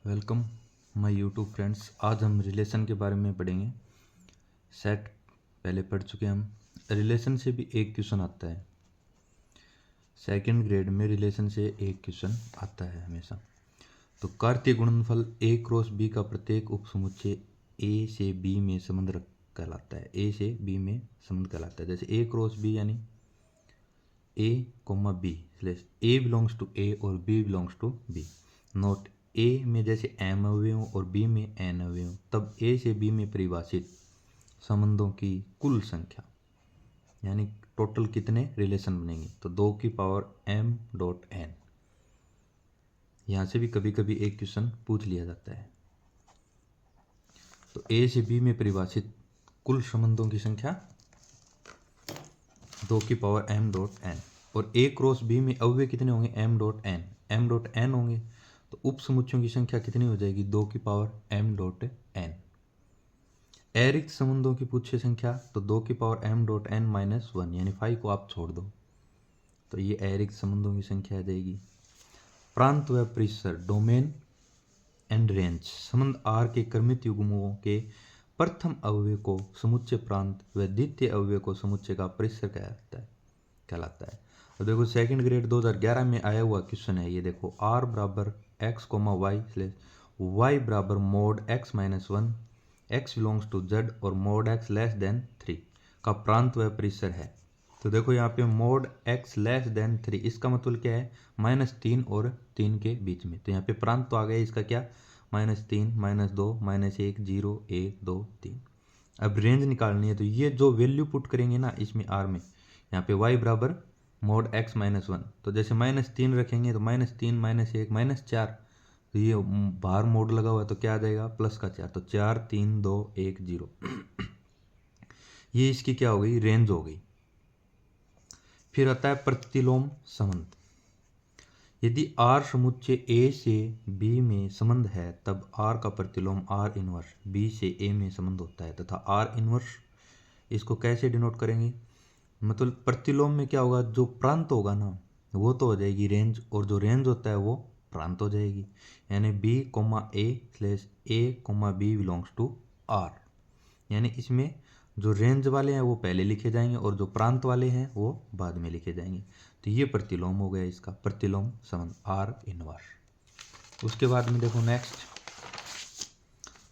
Welcome my YouTube friends. आज हम relation के बारे में पढ़ेंगे। सेट पहले पढ़ चुके हैं हम। रिलेशन से भी एक क्वेश्चन आता है, सेकंड ग्रेड में रिलेशन से एक क्वेश्चन आता है हमेशा। तो कार्तीय गुणनफल ए क्रॉस बी का प्रत्येक उपसमुच्चय ए से बी में संबंध कहलाता है। ए से बी में संबंध कहलाता है। जैसे ए क्रॉस बी यानी A comma B slash A belongs to A और B belongs to B. Note A में जैसे एम अवयव और बी में एन अवयव, तब ए से बी में परिभाषित संबंधों की कुल संख्या यानी टोटल कितने रिलेशन बनेंगे, तो 2 की पावर m डॉट n। यहाँ से भी कभी कभी एक क्वेश्चन पूछ लिया जाता है। तो ए से बी में परिभाषित कुल संबंधों की संख्या 2 की पावर m डॉट n। और ए क्रॉस बी में अवयव कितने होंगे, m dot n। m dot n होंगे तो उप समुच्चयों की संख्या कितनी हो जाएगी, 2 की पावर m डॉट n। अरिक्त संबंधों की पूछे संख्या तो 2 की power m dot n minus 1 यानी 5 को आप छोड़ दो तो ये अरिक्त संबंधों की संख्या आ जाएगी। प्रांत व परिसर डोमेन एंड रेंज संबंध R के क्रमित युग्मों के प्रथम अवयव को समुच्चय प्रांत व द्वितीय अवयव को समुच्चय का परिसर कहलाता है। तो देखो सेकंड ग्रेड 2011 में आया हुआ क्वेश्चन है ये। देखो R बराबर x comma y slash y बराबर mod x minus 1 x belongs to z और मोड x लेस देन 3 का प्रांत व परिसर है। तो देखो यहाँ पे मोड x लेस देन 3 इसका मतलब क्या है, -3 और 3 के बीच में। तो यहाँ पे प्रांत तो आ गया इसका क्या, -3 -2 -1 0 1 2 3। अब रेंज निकालनी है तो ये जो वैल्यू पुट करेंगे ना इसमें R में, यहाँ पे y बराबर मोड x माइनस 1, तो जैसे -3 रखेंगे तो -3 -1 -4, तो ये बाहर मोड लगा हुआ है तो क्या आ जाएगा प्लस का 4, तो 4 3 2 1 0। ये इसकी क्या हो गई, रेंज हो गई। फिर आता है प्रतिलोम संबंध। यदि R समुच्चय A से B में संबंध है तब R का प्रतिलोम R इनवर्स B से A में संबंध होता है तथा R इनवर्स इसको कैसे डिनोट करेंगे, मतलब प्रतिलोम में क्या होगा, जो प्रांत होगा ना वो तो हो जाएगी रेंज और जो रेंज होता है वो प्रांत हो जाएगी। यानी B comma A slash A comma B belongs to R। यानी इसमें जो रेंज वाले हैं वो पहले लिखे जाएंगे और जो प्रांत वाले हैं वो बाद में लिखे जाएंगे। तो ये प्रतिलोम हो गया इसका प्रतिलोम संबंध R इनवर्स। उसके बाद में देखो नेक्स्ट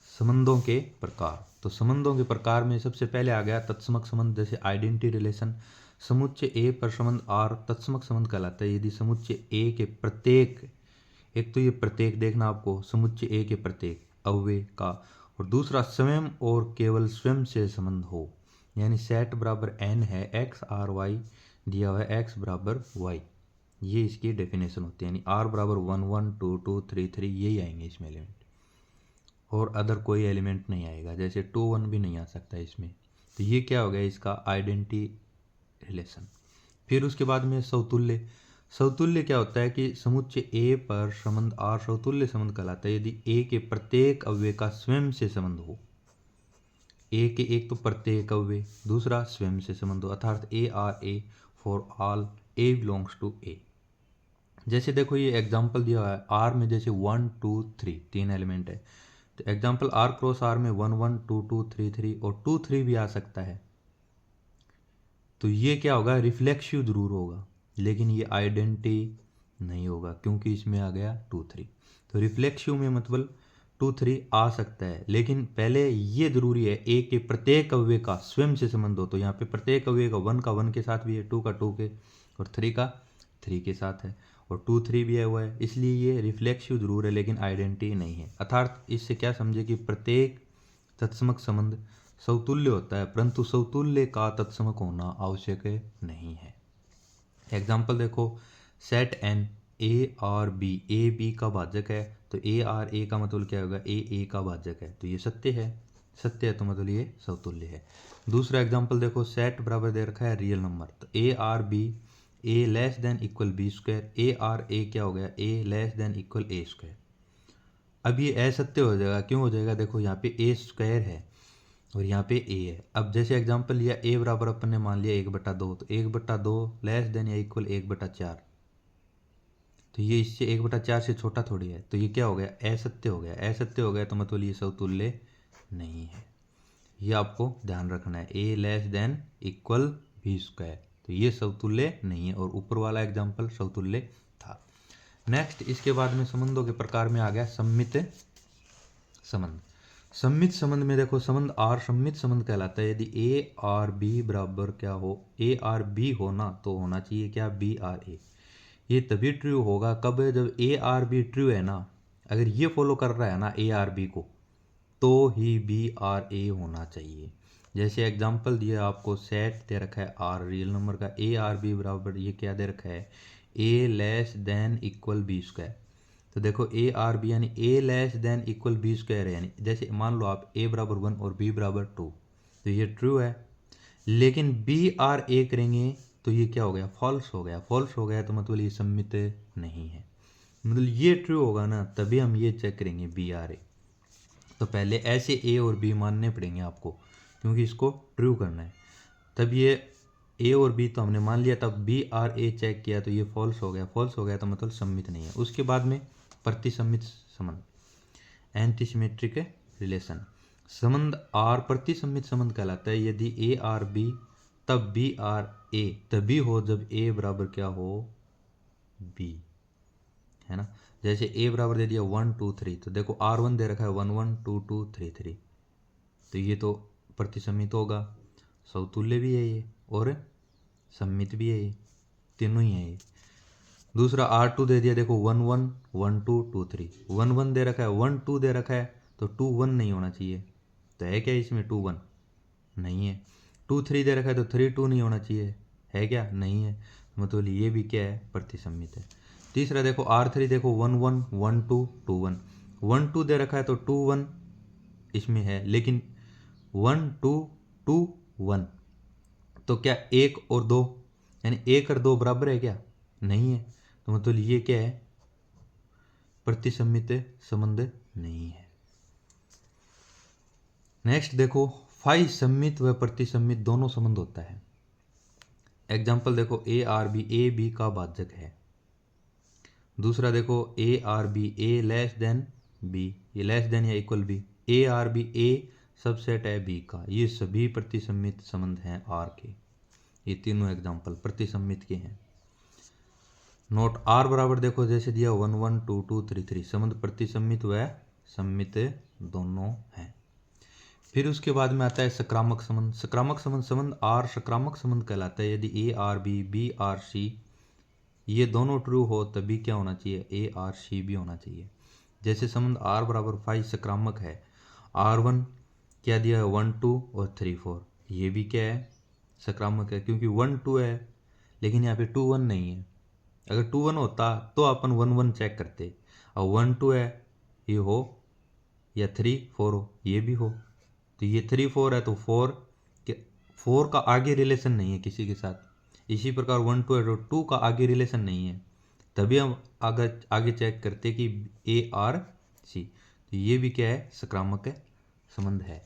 संबंधों के प्रकार। तो संबंधों के प्रकार में सबसे पहले आ गया तत्समक संबंध। जैसे आइडेंटिटी रिलेशन, समुच्चय A पर संबंध R तत्समक संबंध कहलाता है यदि समुच्चय A के प्रत्येक, एक तो ये प्रत्येक देखना आपको, समुच्चय A के प्रत्येक अवयव का, और दूसरा स्वयं और केवल स्वयं से संबंध हो। यानी सेट बराबर n है, x r y दिया हुआ है, x बराबर y, ये इसकी डेफिनेशन होती है। यानी r बराबर 1 1 2 2 3 3 यही आएंगे इसमें एलिमेंट, और अदर कोई एलिमेंट नहीं आएगा, जैसे 2 1 भी नहीं आ सकता इसमें। तो ये क्या हो गया इसका आइडेंटिटी रिलेशन। फिर उसके बाद में समतुल्य। समतुल्य क्या होता है कि समुच्चय A पर संबंध R समतुल्य संबंध कहलाता है यदि A के प्रत्येक अवयव का स्वयं से संबंध हो। A के एक तो प्रत्येक अवयव, दूसरा स्वयं से संबंध हो, अर्थात A R A for all A belongs to A। जैसे देखो ये एग्जाम्पल दिया हुआ है R में, जैसे 1 2 3 तीन एलिमेंट है, तो एग्जाम्पल R क्रॉस R में 1 1 2 2 3 3 और 2 3 भी आ सकता है। तो ये क्या होगा, रिफ्लेक्सिव जरूर होगा लेकिन ये आइडेंटिटी नहीं होगा क्योंकि इसमें आ गया 2 3। तो रिफ्लेक्सिव में मतलब 2 3 आ सकता है, लेकिन पहले ये जरूरी है A के प्रत्येक अवयव का स्वयं से संबंध हो। तो यहाँ पे प्रत्येक अवयव का 1 के साथ भी है, 2 का 2 के और 3 का 3 के साथ है, और 2 3 भी आया हुआ है, इसलिए ये रिफ्लेक्सिव जरूर है लेकिन आइडेंटिटी नहीं है। अर्थात इससे क्या समझे कि प्रत्येक तत्समक संबंध समतुल्य होता है परंतु समतुल्य का तत्समक होना आवश्यक नहीं है। एग्जाम्पल देखो set N A R B, A B का भाजक है तो ए आर ए का मतलब क्या होगा, ए का भाजक है, तो ये सत्य है, सत्य है तो मतलब ये समतुल्य है। दूसरा एग्जाम्पल देखो सेट बराबर दे रखा है रियल नंबर, तो A R B A less than equal B square, A R A क्या हो गया, A less than equal A square. अब ये असत्य हो जाएगा, क्यों हो जाएगा, देखो यहाँ पे ए स्क्वायर है और यहाँ पे ए है। अब जैसे एग्जांपल लिया ए बराबर अपन ने मान लिया 1/2, तो 1/2 लेस देन या इक्वल 1/4, तो ये इससे 1/4 से छोटा थोड़ी है, तो ये क्या हो गया, असत्य हो गया। असत्य हो गया तो मतलब ये समतुल्य नहीं है। ये आपको ध्यान रखना है, a less than equal v square, तो ये समतुल्य नहीं है। और ऊपर वाला एग्जाम्पल समतुल्य था। नेक्स्ट इसके बाद में संबंधों के प्रकार में आ गया सममित संबंध। सममित संबंध में देखो, संबंध आर सममित संबंध कहलाता है यदि ए आर बी बराबर क्या हो, ए आर बी हो ना तो होना चाहिए क्या, बी आर ए। ये तभी ट्रू होगा कब, जब ए आर बी ट्रू है ना, अगर ये फॉलो कर रहा है ना ए आर बी को, तो ही बी आर ए होना चाहिए। जैसे एग्जांपल दिया आपको, सेट दे रखा है आर रियल नंबर का, ए आर बी बराबर ये क्या दे रखा है, A less than equal B square. तो देखो ए आर बी यानी A less than equal B square है, यानी जैसे मान लो आप ए बराबर 1 और बी बराबर 2, तो ये ट्रू है। लेकिन बी आर ए करेंगे तो ये क्या हो गया, फॉल्स हो गया। फॉल्स हो गया तो मतलब ये सममित नहीं है। मतलब ये ट्रू होगा ना तभी हम ये चेक करेंगे बी आर ए। तो पहले ऐसे ए और बी मानने पड़ेंगे आपको, क्योंकि इसको ट्रू करना है। तब ये ए और बी तो हमने मान लिया, तब बी आर ए चेक किया तो ये फॉल्स हो गया। फॉल्स हो गया तो मतलब सममित नहीं है। उसके बाद में प्रतिसम्मित संबंध, एंटीसिमेट्रिक रिलेशन। संबंध आर प्रतिसम्मित संबंध कहलाता है यदि ए आर बी तब बी आर ए तभी हो जब ए बराबर क्या हो, बी, है ना। जैसे ए बराबर दे दिया 1 2 3, तो देखो R1 दे रखा है 1 1 2 2 3 3, तो ये तो प्रतिसम्मित होगा, समतुल्य भी है ये और सम्मित भी है, ये तीनों ही है ये। दूसरा R2 दे दिया, देखो 1 1 1 2 2 3, 1 1 दे रखा है 1 2 दे रखा है, तो 2 1 नहीं होना चाहिए, तो है क्या इसमें 2 1 नहीं है। 2 3 दे रखा है तो 3 2 नहीं होना चाहिए, है क्या, नहीं है, मतलब ये भी क्या है, प्रतिसम्मित है। तीसरा देखो R3, देखो 1 1 1 2 2 1, 1 2 दे रखा है तो 2 1 इसमें है, लेकिन 1 2 2 1, तो क्या 1 और 2 यानी 1 और 2 बराबर है क्या, नहीं है, तो मतलब ये क्या है, प्रतिसम्मित संबंध नहीं है। नेक्स्ट देखो, फाई सम्मित व प्रतिसम्मित दोनों संबंध होता है। एग्जाम्पल देखो, A R B A B का भाजक है। दूसरा देखो A R B A less than B, ये लेस देन या equal B, A R B A subset है बी का, ये सभी प्रतिसम्मित संबंध हैं आर के। ये तीनों एग्जाम्पल प्रतिसम्मित के हैं। नोट आर बराबर देखो जैसे दिया 1 1 2 2 3 3, संबंध प्रतिसम्मित व सम्मित दोनों हैं। फिर उसके बाद में आता है सकारात्मक संबंध। सकारात्मक संबंध, संबंध आर सकारात्मक संबंध कहलाता है यदि A R B B R C ये दोनों ट्रू हो तभी क्या होना चाहिए, ए आर सी भी होना चाहिए। जैसे संबंध आर बराबर 5 सकारात्मक है, R1 क्या दिया है 1 2 और 3 4, ये भी क्या है, सकारात्मक है, क्योंकि 1 2 है लेकिन यहाँ पे 2 1 नहीं है। अगर 2 1 होता तो अपन 1 1 चेक करते, और 1 2 है ये हो, या 3 4 हो ये भी हो, तो ये 3 4 है तो 4 का आगे रिलेशन नहीं है किसी के साथ। इसी प्रकार 1 2 है तो 2 का आगे रिलेशन नहीं है, तभी हम आगे चेक करते कि ए आर सी, तो ये भी क्या है, सकारात्मक संबंध है।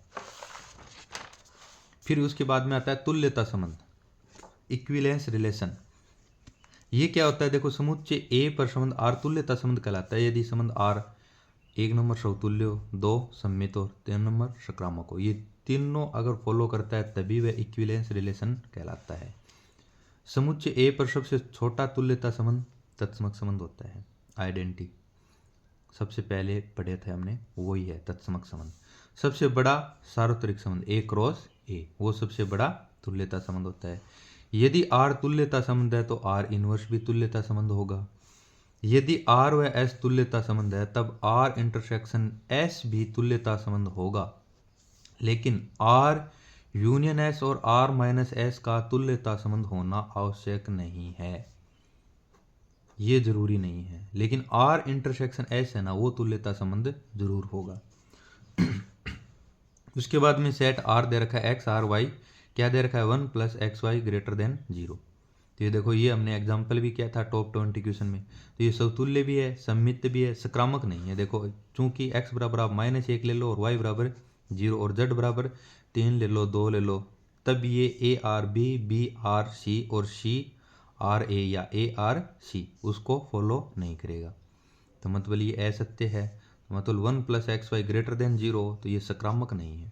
फिर उसके बाद में आता है तुल्यता संबंध, इक्विवेलेंस रिलेशन। ये क्या होता है, देखो समुच्चय ए पर संबंध आर तुल्यता संबंध कहलाता है यदि संबंध आर 1 नंबर समतुल्य हो, 2 सम्मित हो, 3 नंबर सकारात्मक हो। ये तीनों अगर फॉलो करता है तभी वह इक्विवेलेंस रिलेशन कहलाता है। समुच्चय ए पर सबसे छोटा तुल्यता संबंध तत्समक संबंध होता है, आइडेंटिटी। सबसे पहले पढ़े थे हमने, वही है तत्समक संबंध। सबसे बड़ा सार्वत्रिक संबंध ए क्रॉस ए, वो सबसे बड़ा तुल्यता संबंध होता है। यदि आर तुल्यता संबंध है तो आर इनवर्स भी तुल्यता संबंध होगा। यदि आर व एस तुल्यता संबंध है तब आर इंटरसेक्शन एस भी तुल्यता संबंध होगा। लेकिन आर यूनियन एस और आर माइनस एस का तुल्यता संबंध होना आवश्यक नहीं है, ये जरूरी नहीं है। लेकिन आर इंटरसेक्शन एस है ना, वो तुल्यता संबंध जरूर होगा। उसके बाद में सेट आर दे रखा है एक्स आर वाई, क्या दे रखा है 1 + XY > 0। तो ये देखो, ये हमने एग्जाम्पल भी किया था टॉप 20 क्वेश्चन में। तो ये समतुल्य भी है, सम्मित भी है, सकारात्मक नहीं है। देखो चूंकि x बराबर आप -1 ले लो और y बराबर 0 और z बराबर 3 ले लो, 2 ले लो, तब ये A R B B R C और सी आर ए या ए आर सी उसको फॉलो नहीं करेगा। तो मतलब ये असत्य है, मतलब 1 + xy > 0 तो ये सकारात्मक नहीं है।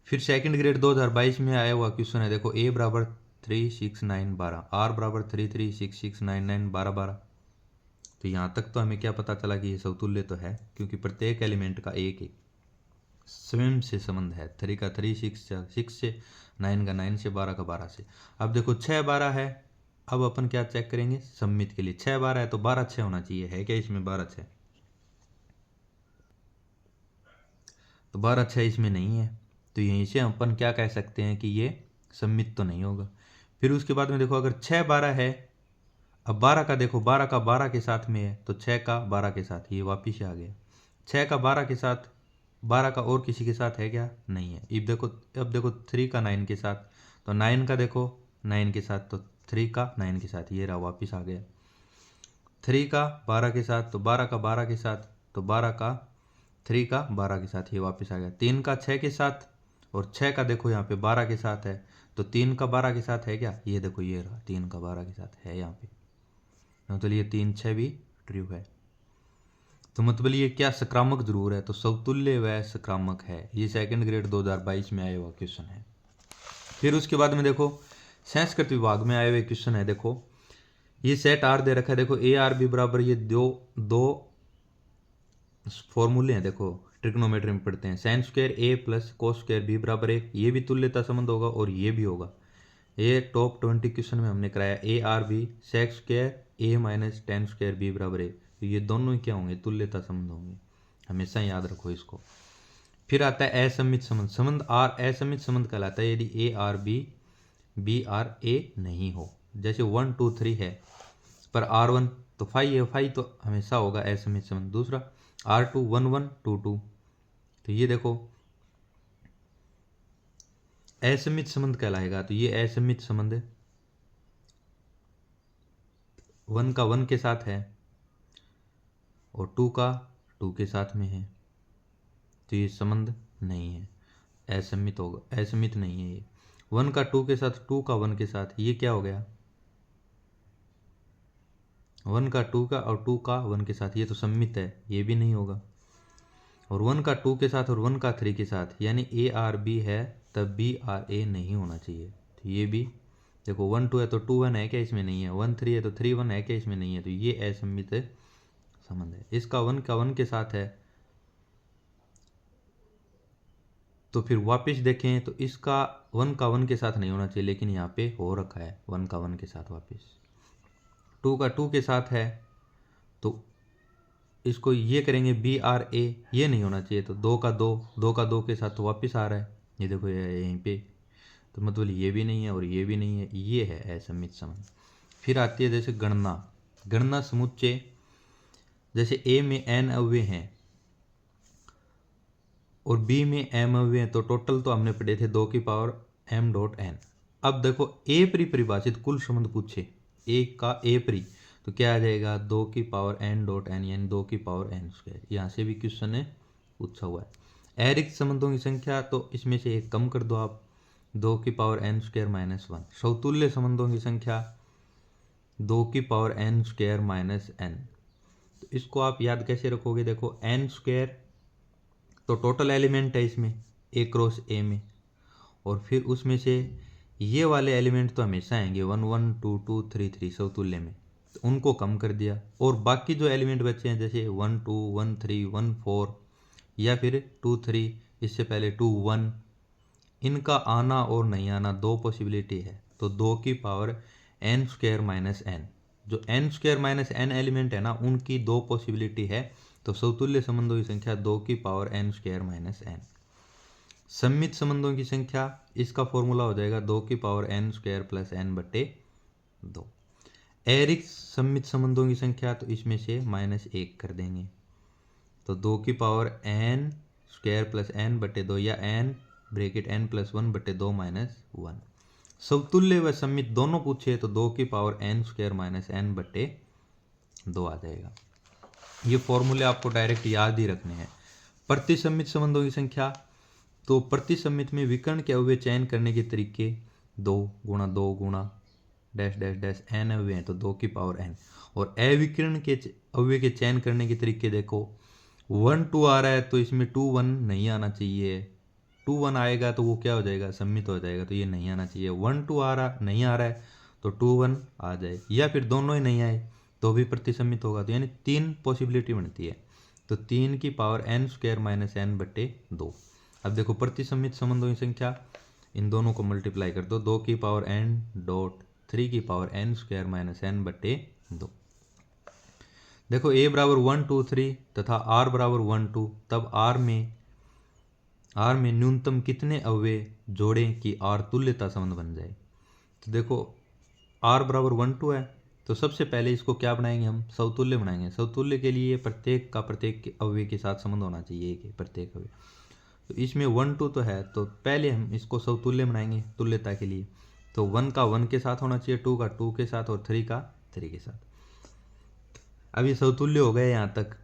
फिर सेकंड ग्रेड 2022 में आया हुआ क्वेश्चन है, देखो a बराबर 3 6 9 12, r बराबर 3 3 6 6 9 9 12 12। तो यहाँ तक तो हमें क्या पता चला कि ये समतुल्य तो है, क्योंकि प्रत्येक एलिमेंट का एक एक स्वयं से संबंध है। 3 का 3 6 से, 9 का 9 से, 12 का 12 से। अब देखो 6 12 है, अब अपन क्या चेक करेंगे सममित के लिए। 6 12 है तो 12 6 होना चाहिए, है क्या इसमें 12 6? तो 12 6 इसमें नहीं है, तो यहीं से अपन क्या कह सकते हैं कि ये सममित तो नहीं होगा। फिर उसके बाद में देखो अगर 6 12 है, अब 12 का देखो 12 का 12 के साथ में है, तो 6 का 12 के साथ, ये वापिस आ गया। 6 का 12 के साथ, 12 का और किसी के साथ है क्या? नहीं है। अब देखो 3 का 9 के साथ, तो 9 का देखो 9 के साथ, तो 3 का 9 के साथ, ये रहा वापिस आ गया। 3 का 12 के साथ, तो 12 का 12 के साथ, तो 12 का 3 का 12 के साथ, ये वापस आ गया। 3 का 6 के साथ, और 6 का देखो यहाँ पे 12 के साथ है, तो 3 का 12 के साथ है क्या? ये देखो ये रहा 3 का 12 के साथ है यहाँ पे, मतलब ये 3 6 भी ट्रू है। तो मतलब ये क्या सकारात्मक जरूर है, तो समतुल्य व सकारात्मक है। ये सेकंड ग्रेड 2022 में आया हुआ क्वेश्चन है। फिर उसके बाद में देखो संस्कृत विभाग में आए हुए क्वेश्चन है, देखो ये सेट आर दे रखा है, देखो ए आर बी बराबर, ये दो फॉर्मूले हैं, देखो ट्रिग्नोमेट्री में पढ़ते हैं। साइन स्क्वायर ए प्लस कोस स्क्वायर बी बराबर 1, ये भी तुल्यता संबंध होगा और ये भी होगा। ये टॉप 20 क्वेश्चन में हमने कराया। A R B sec square A minus ten square B बराबर 1, तो ये दोनों ही क्या होंगे? तुल्यता संबंध होंगे, हमेशा याद रखो इसको। फिर आता है असम्मित संबंध। संबंध आर असम्मित संबंध कहलाता है यदि A R B R A नहीं हो। जैसे 1 2 3 है पर R1 तो 5 है, 5 तो हमेशा होगा असम्मित संबंध। दूसरा R2 1 1 2 2, तो ये देखो असम्मित संबंध कहलाएगा। तो ये असम्मित संबंध 1 का 1 के साथ है और 2 का 2 के साथ में है, तो ये संबंध नहीं है, असम्मित होगा, असम्मित नहीं है ये। 1 का 2 के साथ, 2 का 1 के साथ, ये क्या हो गया? 1 का 2 का और 2 का 1 के साथ, ये तो सम्मित है, ये भी नहीं होगा। और 1 का 2 के साथ और 1 का 3 के साथ, यानी ए आर बी है तब बी आर ए नहीं होना चाहिए। तो ये भी देखो 1 2 है तो 2 1 है क्या? इसमें नहीं है। 1 3 है तो 3 1 है क्या? इसमें नहीं है। तो ये असम्मित संबंध है। इसका 1 का 1 के साथ है, तो फिर वापस देखें तो इसका 1 का 1 के साथ नहीं होना चाहिए, लेकिन यहाँ पे हो रखा है 1 का 1 के साथ वापस। 2 का 2 के साथ है तो इसको ये करेंगे बी आर ए, ये नहीं होना चाहिए। तो 2 का 2 के साथ तो वापस आ रहा है, ये देखो ये यहीं पे, तो मतलब ये भी नहीं है और ये भी नहीं है, ये है असम्मित संबंध। फिर आती है जैसे गणना समुच्चय, जैसे ए में एन अव्यय हैं और बी में एम अव्यय हैं, तो टोटल तो हमने पढ़े थे 2 की पावर m डॉट n। अब देखो ए परिभाषित कुल संबंध पूछे, ए का ए परि, तो क्या आ जाएगा? 2 की पावर n डॉट n, यानी 2 की पावर n स्क्वायर। यहाँ से भी क्वेश्चन है पूछा हुआ है। अरिक्त संबंधों की संख्या, तो इसमें से एक कम कर दो आप, 2 की पावर n स्क्वायर माइनस 1। समतुल्य संबंधों की संख्या 2 की power n square minus n। तो इसको आप याद कैसे रखोगे? देखो n स्क्वायर तो टोटल एलिमेंट है इसमें a क्रॉस a में, और फिर उसमें से ये वाले एलिमेंट तो हमेशा आएंगे 1 1 2 2 3 3 समतुल्य में, तो उनको कम कर दिया। और बाकी जो एलिमेंट बचे हैं जैसे 1 2 1 3 1 4 या फिर 2 3, इससे पहले 2 1, इनका आना और नहीं आना 2 पॉसिबिलिटी है। तो 2 की power n square minus n, जो n square minus n element है ना, उनकी 2 पॉसिबिलिटी है। तो समतुल्य संबंधों की संख्या 2 की power n square minus n। सम्मित संबंधों की संख्या, इसका फॉर्मूला हो जाएगा 2 की power n square plus n बटे 2। अरिक्त सम्मित संबंधों की संख्या, तो इसमें से -1 कर देंगे, तो 2 की power n square plus n बटे 2, या n ब्रैकेट n प्लस 1 बटे 2 माइनस 1। समतुल्य व सम्मित दोनों पूछे तो 2 की power n square minus n बटे 2 आ जाएगा। ये फॉर्मूले आपको डायरेक्ट याद ही रखने हैं। प्रतिसम्मित संबंधों की संख्या, तो प्रतिसम्मित में विकर्ण के अवयव चयन करने के तरीके, 2 गुणा 2 गुणा डैश डैश डैश n अव्यय हैं तो 2 की पावर n। और अविकर्ण के अव्यय के चयन करने के तरीके देखो, 1 2 आ रहा है तो इसमें 2 1 नहीं आना चाहिए, 2 1 आएगा तो वो क्या हो जाएगा, सम्मित हो जाएगा, तो ये नहीं आना चाहिए। 1 2 नहीं आ रहा है तो 2 1 आ जाए, या फिर दोनों ही नहीं आए तो भी प्रतिसम्मित होगा। तो यानी 3 पॉसिबिलिटी बनती है, तो 3 की power n square minus n बटे 2। अब देखो प्रतिसम्मित संबंधों की संख्या, इन दोनों को मल्टीप्लाई कर दो, 2 की पावर n डॉट 3 की power n square minus n बटे 2। देखो a बराबर 1 2 3 तथा r बराबर 1 2, तब r में न्यूनतम कितने अव्यय जोड़ें कि r तुल्यता संबंध बन जाए। तो देखो r बराबर 1 2 है, तो सबसे पहले इसको क्या बनाएंगे, हम समतुल्य बनाएंगे। समतुल्य के लिए प्रत्येक का प्रत्येक के अव्यय के साथ संबंध होना चाहिए, एक प्रत्येक अव्यय। तो इसमें 1 2 तो है, तो पहले हम इसको समतुल्य बनाएंगे तुल्यता के लिए। तो 1 का 1 के साथ होना चाहिए, 2 का 2 के साथ और 3 का 3 के साथ। अब ये समतुल्य हो गए यहाँ तक।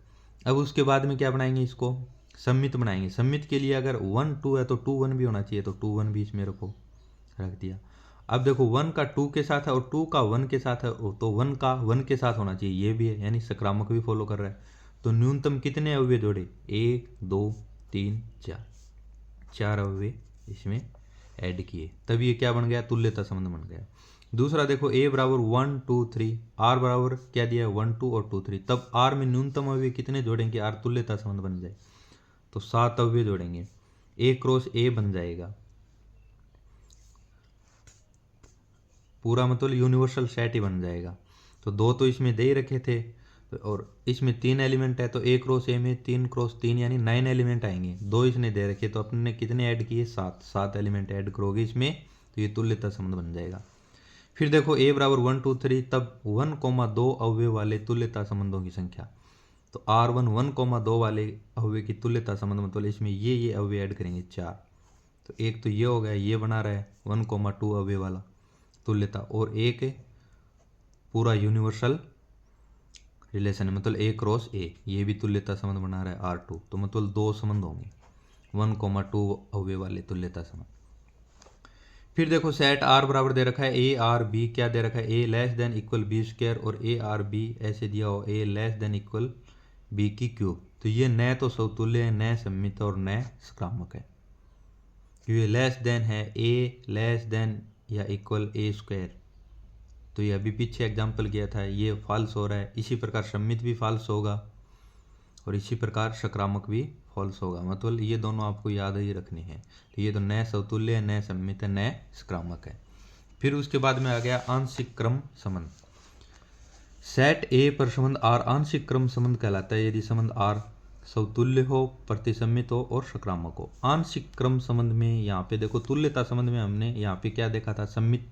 अब उसके बाद में क्या बनाएंगे, इसको सम्मित बनाएंगे। सम्मित के लिए अगर 1 2 है तो 2 1 भी होना चाहिए, तो 2 1 भी इसमें रखो, रख दिया। अब देखो 1 का 2 के साथ है और 2 का 1 के साथ है, तो 1 का 1 के साथ होना चाहिए, ये भी है, यानी सकारात्मक भी फॉलो कर रहा है। तो न्यूनतम कितने अव्यय जोड़े, 1 2 3 4, 4 अव्यय इसमें ऐड किए, तब ये क्या बन गया, तुल्यता संबंध बन गया। दूसरा देखो a बराबर 1 2 3, r बराबर क्या दिया है 1 2 और 2 3, तब r में न्यूनतम अव्यय कितने जोड़ेंगे r तुल्यता संबंध बन जाए, तो 7 अव्यय जोड़ेंगे, a क्रॉस a बन जाएगा पूरा, मतलब यूनिवर्सल सेट ही बन जाएगा। तो 2 तो इसमें दे ही रखे थे, और इसमें 3 एलिमेंट है, तो a क्रॉस a में 3 क्रॉस 3 यानी 9 एलिमेंट आएंगे। 2 इसने दे रखे, तो अपने ने कितने ऐड किए, 7 एलिमेंट ऐड करोगे इसमें, तो ये तुल्यता संबंध बन जाएगा। फिर देखो a बराबर 1 2 3, तब 1,2 अव्यय वाले तुल्यता संबंधों की संख्या। तो r1 1,2 वाले अव्यय की तुल्यता संबंध, मतलब इसमें ये अव्यय ऐड करेंगे 4। तो एक तो ये हो गया, ये बना रहा है 1,2 अव्यय वाला तुल्यता, और एक पूरा यूनिवर्सल रिलेशन है, मतलब a क्रॉस a, ये भी तुल्यता संबंध बना रहा है R2। तो मतलब 2 संबंध होंगे 1,2 अव्यय वाले तुल्यता संबंध। फिर देखो सेट R बराबर दे रखा है a r b, क्या दे रखा है, a less than equal b square, और a r b ऐसे दिया हो a less than equal b की क्यूब। तो ये न तो समतुल्य है, न सम्मित और न सकारात्मक है। ये लेस देन है, a लेस देन या इक्वल a स्क्वायर, तो ये अभी पीछे एग्जाम्पल किया था, ये फॉल्स हो रहा है। इसी प्रकार सम्मित भी फॉल्स होगा और इसी प्रकार सकारात्मक भी फॉल्स होगा, मतलब ये दोनों आपको याद ही रखने हैं। तो ये तो न समतुल्य है, न सम्मित है, न सकारात्मक है। फिर उसके बाद में आ गया आंशिक क्रम संबंध। सेट ए पर संबंध R आंशिक क्रम संबंध कहलाता है यदि संबंध R समतुल्य हो, प्रतिसम्मित हो और सकारात्मक हो। आंशिक क्रम संबंध में यहाँ पे देखो, तुल्यता संबंध में हमने यहाँ पे क्या देखा था, सम्मित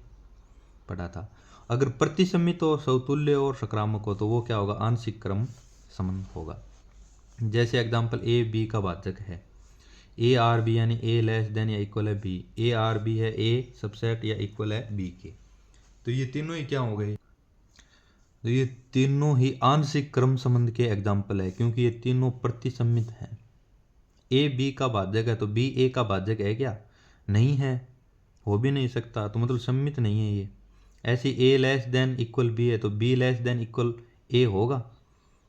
पढ़ा था। अगर प्रतिसम्मित हो, समतुल्य और सकारात्मक हो, तो वो क्या होगा, आंशिक क्रम संबंध होगा। जैसे एग्जांपल ए बी का भाजक है, ए आर बी यानी ए लेस देन या इक्वल है बी, ए आर बी है ए सबसेट या इक्वल है बी के। तो ये तीनों ही क्या हो गए, तो ये तीनों ही आंशिक क्रम संबंध के एग्जाम्पल है, क्योंकि ये तीनों प्रतिसम्मित हैं। ए बी का भाजक है, तो बी ए का भाजक है क्या, नहीं है, हो भी नहीं सकता, तो मतलब सम्मित नहीं है ये। ऐसे ए लेस देन इक्वल बी है, तो बी लेस देन इक्वल ए होगा,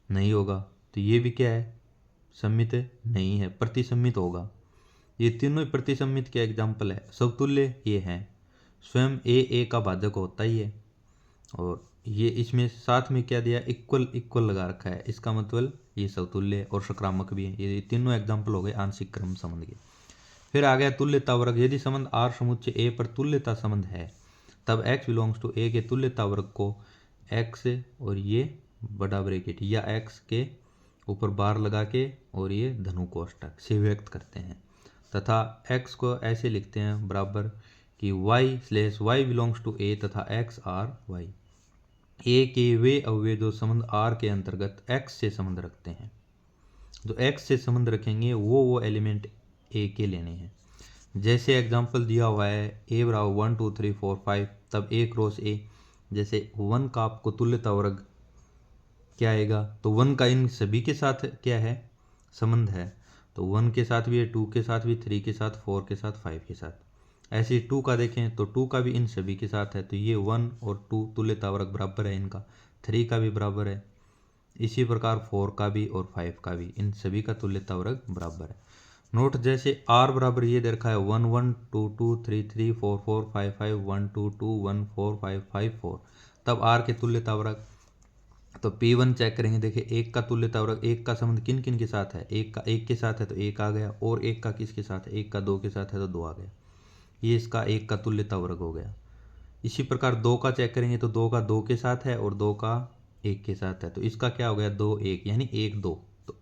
नहीं होगा, तो ये भी क्या है, सम्मित नहीं है, प्रतिसम्मित होगा। ये तीनों ही प्रतिसम्मित के एग्जाम्पल है। समतुल्य ये हैं, स्वयं ए का भाजक होता ही है, और ये इसमें साथ में क्या दिया, इक्वल इक्वल लगा रखा है, इसका मतलब ये समतुल्य और सकारात्मक भी है। ये तीनों एग्जाम्पल हो गए आंशिक क्रम संबंध के। फिर आ गया तुल्यता वर्ग। यदि संबंध R समुच्चय A पर तुल्यता संबंध है, तब x बिलोंग्स टू A के तुल्यता वर्ग को x और ये बड़ा ब्रैकेट या x के ऊपर बार लगा के और ये धनु कोष्ठक से व्यक्त करते हैं, तथा x को ऐसे लिखते हैं बराबर कि y/y बिलोंग्स टू A तथा x r y। A के वे अव्यय जो संबंध R के अंतर्गत x से संबंध रखते हैं, जो x से संबंध रखेंगे वो एलिमेंट A के लेने हैं। जैसे एग्जांपल दिया हुआ है a बराबर 1 2 3 4 5, तब a क्रॉस a, जैसे 1 का आपको तुल्यता वर्ग क्या आएगा, तो 1 का इन सभी के साथ क्या है, संबंध है, तो 1 के साथ भी है, 2 के साथ भी, 3 के साथ, 4 के साथ, 5 के साथ। ऐसे 2 का देखें तो 2 का भी इन सभी के साथ है, तो ये 1 और 2 तुल्यता वर्ग बराबर है इनका। 3 का भी बराबर है, इसी प्रकार 4 का भी और 5 का भी, इन सभी का तुल्यता वर्ग बराबर है। नोट, जैसे r बराबर ये दे रखा है 1 1 2 2 3 3 4 4 5 5 1 2 2 1 4 5 5 4, तब r के तुल्यता वर्ग। तो P1 चेक करेंगे, देखिए एक का तुल्यता वर्ग, एक का संबंध किन किन के साथ है, एक का एक के साथ है तो एक आ गया, और एक का किसके साथ है, एक का 2 के साथ है तो 2 आ गया। ये इसका एक का तुल्यता वर्ग हो गया। इसी प्रकार 2 का चेक करेंगे तो 2 का 2 के साथ है और 2 का 1 के साथ है, तो इसका क्या हो गया 2 1, यानी 1 2। तो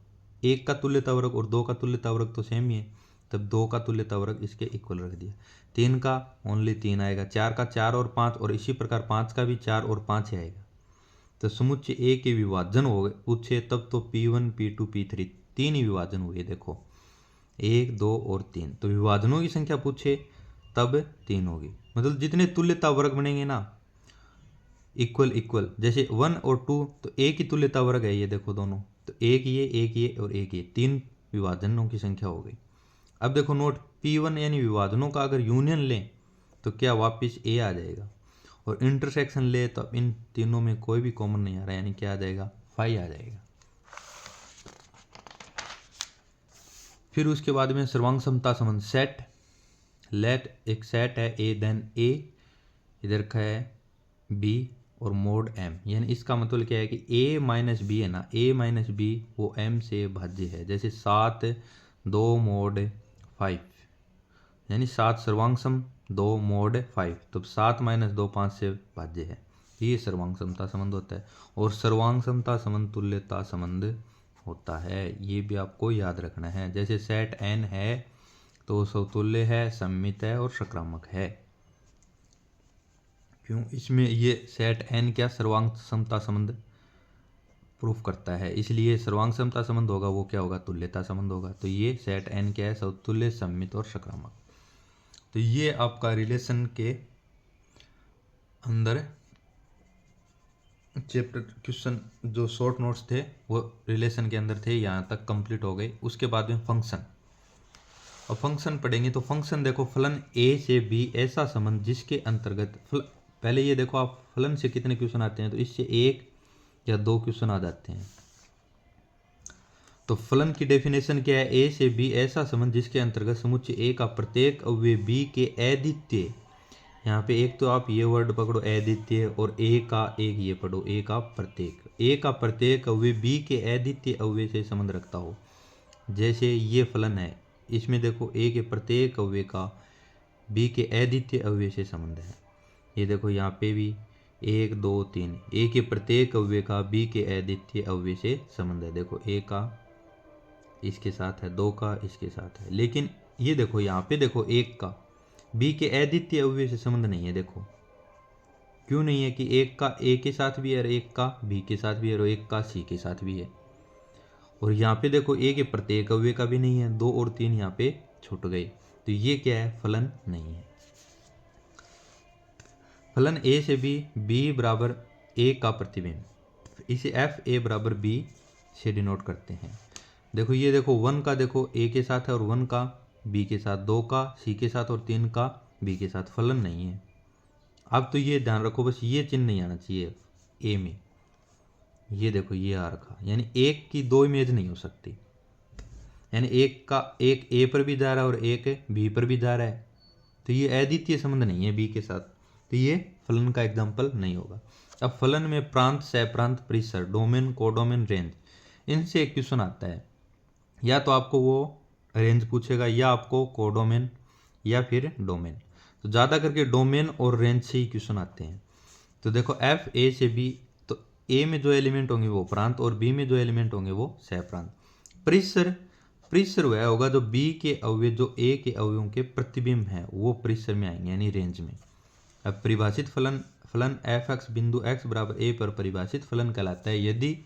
1 का तुल्यता वर्ग और 2 का तुल्यता वर्ग तो सेम ही है, तब 2 का तुल्यता वर्ग इसके इक्वल रख दिया। 3 का ओनली 3 आएगा, 4 का 4 और 5, और इसी प्रकार 5 का भी 4 और 5 ही आएगा। तो समुच्चय ए के विभाजन हो गए पूछे तब तो P1 P2 P3 तीन ही विभाजन हुए, देखो 1 2 और 3। तो विभाजनों की संख्या पूछे तब 3 होगी, मतलब जितने तुल्यता वर्ग बनेंगे ना इक्वल इक्वल, जैसे 1 और 2 तो एक ही तुल्यता वर्ग है, ये देखो दोनों, तो एक ये और एक ये, 3 विभाजनों की संख्या हो गई। अब देखो नोट, P1 यानी विभाजनों का अगर यूनियन लें तो क्या वापिस A आ जाएगा, और इंटरसेक्शन ले तो अब इन तीनों में कोई भी कॉमन नहीं आ रहा, यानी क्या आ जाएगा 5 आ जाएगा। फिर उसके बाद में सर्वांग समता संबंध सेट, लेट एक सेट है A देन A, इधर का है B और मोड M, यानी इसका मतलब क्या है कि A माइनस बी है ना, A माइनस बी वो M से भाज्य है। जैसे 7 2 मोड 5, यानी 7 सर्वांग सम 2 मोड 5, तो 7 माइनस 2 5 से भाज्य है, ये सर्वांग समता संबंध होता है। और सर्वांग समता संबंध तुल्यता संबंध होता है, ये भी आपको याद रखना है। जैसे सेट n है तो समतुल्य है, सममित है और सकारात्मक है। क्यों, इसमें ये सेट n क्या सर्वांग समता संबंध प्रूफ करता है, इसलिए सर्वांग समता संबंध होगा वो क्या होगा, तुल्यता संबंध होगा। तो ये सेट n क्या है, समतुल्य, सममित और सकारात्मक। तो ये आपका रिलेशन के अंदर चैप्टर क्वेश्चन जो शॉर्ट नोट्स थे वो रिलेशन के अंदर थे, यहाँ तक कंप्लीट हो गए। उसके बाद में फंक्शन, और फंक्शन पढ़ेंगे तो फंक्शन देखो, फलन a से b ऐसा संबंध जिसके अंतर्गत पहले ये देखो आप फलन से कितने क्वेश्चन आते हैं, तो इससे 1 या 2 क्वेश्चन आ जाते हैं। तो फलन की डेफिनेशन क्या है, a से b ऐसा संबंध जिसके अंतर्गत समुच्चय a का प्रत्येक अवयव b के अद्वितीय, यहाँ पे एक तो आप ये वर्ड पकड़ो अद्वितीय, और a का एक ये पढ़ो a का प्रत्येक अवयव b के अद्वितीय अवयव से संबंध रखता हो। जैसे ये फलन है, इसमें देखो a के प्रत्येक अवयव का b के अद्वितीय अवयव से संबंध है। ये देखो यहाँ पे भी 1 2 3, a के प्रत्येक अवयव का b के अद्वितीय अवयव से संबंध है। देखो a का इसके साथ है, 2 का इसके साथ है, लेकिन ये देखो यहाँ पे देखो 1 का b के अद्वितीय अवयव से संबंध नहीं है। देखो क्यों नहीं है कि 1 का a के साथ भी है और 1 का b के साथ भी है और 1 का c के साथ भी है। और यहाँ पे देखो a के प्रत्येक अवयव का भी नहीं है, 2 और 3 यहाँ पे छूट गए, तो ये क्या है, फलन नहीं है। फलन a से b बराबर a का प्रतिबिंब, इसे f a बराबर b से डिनोट करते हैं। देखो ये देखो 1 का देखो a के साथ है और 1 का b के साथ, 2 का c के साथ और 3 का b के साथ, फलन नहीं है। अब तो ये ध्यान रखो, बस ये चिन्ह नहीं आना चाहिए a में, ये देखो ये आ रखा, यानी एक की दो इमेज नहीं हो सकती, यानी एक का एक a पर भी जा रहा है और एक b पर भी जा रहा है, तो ये अद्वितीय संबंध नहीं है b के साथ, तो ये फलन का एग्जाम्पल नहीं होगा। अब फलन में प्रांत, सहप्रांत, परिसर, डोमेन, कोडोमेन, रेंज, इनसे एक क्वेश्चन आता है, या तो आपको वो रेंज पूछेगा या आपको कोडोमेन या फिर डोमेन। तो ज़्यादा करके डोमेन और रेंज से ही क्वेश्चन आते हैं। तो देखो f a से b, तो a में जो एलिमेंट होंगे वो प्रांत और b में जो एलिमेंट होंगे वो सहप्रांत। परिसर वह होगा जो b के अवयव जो a के अवयवों के प्रतिबिंब हैं वो परिसर में आएंगे, यानी रेंज में। अब परिभाषित फलन f(x) बिंदु x बराबर a पर परिभाषित फलन कहलाता है यदि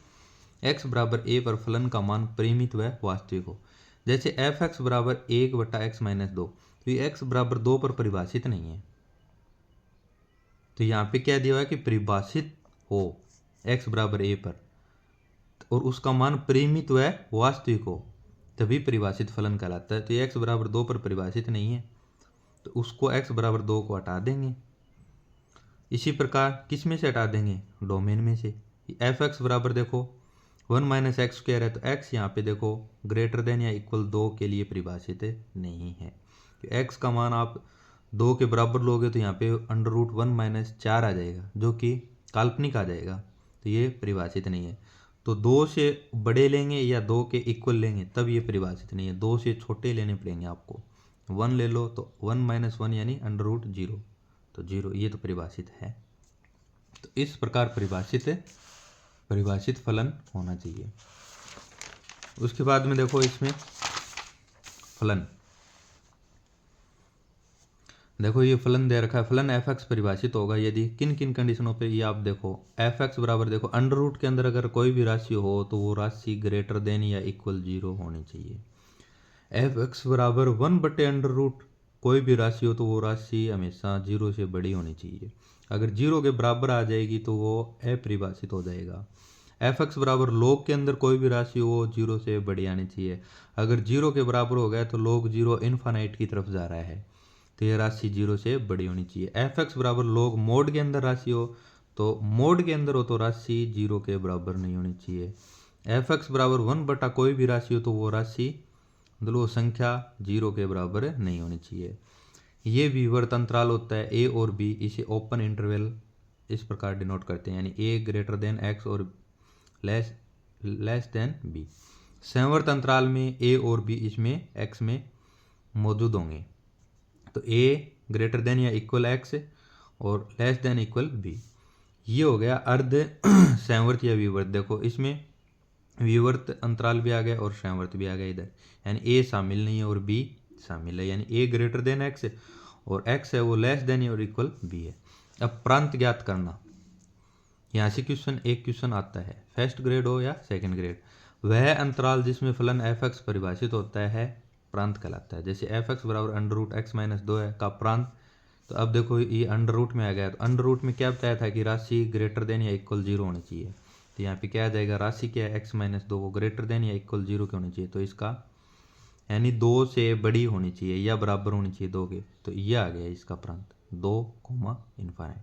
x बराबर a पर फलन का मान परिमित व वास्तविक हो। जैसे f(x) बराबर 1/x-2, तो ये x बराबर 2 पर परिभाषित नहीं है, तो यहाँ पे क्या दिया हुआ है कि परिभाषित हो x बराबर a पर और उसका मान परिमित व वास्तविक हो, तभी परिभाषित फलन कहलाता है। तो ये x बराबर 2 पर परिभाषित नहीं है, तो उसको x बराबर 2 को हटा देंगे। इसी प्रकार किस में से हटा देंगे, डोमेन में से। एफ एक्स बराबर देखो 1 माइनस एक्स स्क्वायर है, तो x यहाँ पे देखो ग्रेटर देन या इक्वल 2 के लिए परिभाषित नहीं है। तो x का मान आप 2 के बराबर लोगे तो यहाँ पे अंडर रूट 1 माइनस 4 आ जाएगा, जो कि काल्पनिक आ जाएगा, तो ये परिभाषित नहीं है। तो 2 से बड़े लेंगे या 2 के इक्वल लेंगे तब ये परिभाषित नहीं है, 2 से छोटे लेने पड़ेंगे आपको। 1 ले लो तो 1 माइनस 1 यानी अंडर रूट 0, तो 0 ये तो परिभाषित है। तो इस प्रकार परिभाषित फलन होना चाहिए। उसके बाद में देखो इसमें फलन, देखो ये फलन दे रखा है, फलन एफ एक्स परिभाषित होगा यदि किन किन कंडीशनों पे, ये आप देखो एफ एक्स बराबर देखो अंडर रूट के अंदर अगर कोई भी राशि हो तो वो राशि ग्रेटर देन या इक्वल 0 होनी चाहिए। एफ एक्स बराबर 1 बटे अंडर रूट कोई भी राशि हो तो वो राशि हमेशा 0 से बड़ी होनी चाहिए। अगर 0 के बराबर आ जाएगी तो वो अपरिभाषित हो जाएगा। एफ एक्स बराबर लॉग के अंदर कोई भी राशि हो 0 से बड़ी आनी चाहिए। अगर 0 के बराबर हो गया तो लॉग 0 इनफाइनाइट की तरफ जा रहा है, तो ये राशि 0 से बड़ी होनी चाहिए। एफ एक्स बराबर लॉग मोड के अंदर राशि हो तो मोड के अंदर हो तो राशि 0 के बराबर नहीं होनी चाहिए। एफ एक्स बराबर 1 बटा कोई भी राशि हो तो वो राशि मतलब वो संख्या 0 के बराबर नहीं होनी चाहिए। ये विवर्त अंतराल होता है ए और बी, इसे ओपन इंटरवल इस प्रकार डिनोट करते हैं, यानी ए ग्रेटर देन एक्स और लेस देन बी। संवर्त अंतराल में ए और बी इसमें एक्स में मौजूद होंगे, तो ए ग्रेटर देन या इक्वल एक्स और लेस देन इक्वल बी। ये हो गया अर्ध संवर्त या विवर्त। देखो इसमें विवर्त अंतराल भी आ गया और संवर्त भी आ गया इधर, यानी ए शामिल नहीं है और बी शामिल है, यानी ए ग्रेटर देन एक्स और एक्स है वो लेस देन और इक्वल बी है। अब प्रांत ज्ञात करना, यहाँ से क्वेश्चन एक क्वेश्चन आता है, फर्स्ट ग्रेड हो या सेकंड ग्रेड। वह अंतराल जिसमें फलन एफ एक्स परिभाषित होता है प्रांत कहलाता है। जैसे एफ एक्स बराबर अंडर रूट एक्स माइनस 2 है का प्रांत, तो अब देखो ये अंडर रूट में आ गया, तो अंडर रूट में क्या बताया था कि राशि ग्रेटर देन या इक्वल 0 होनी चाहिए, तो यहाँ पे क्या आ जाएगा, राशि क्या है एक्स माइनस 2 को ग्रेटर देन या इक्वल 0 के होनी चाहिए, तो इसका यानी 2 से बड़ी होनी चाहिए या बराबर होनी चाहिए 2 के, तो ये आ गया इसका प्रांत 2 इनफाइनाइट।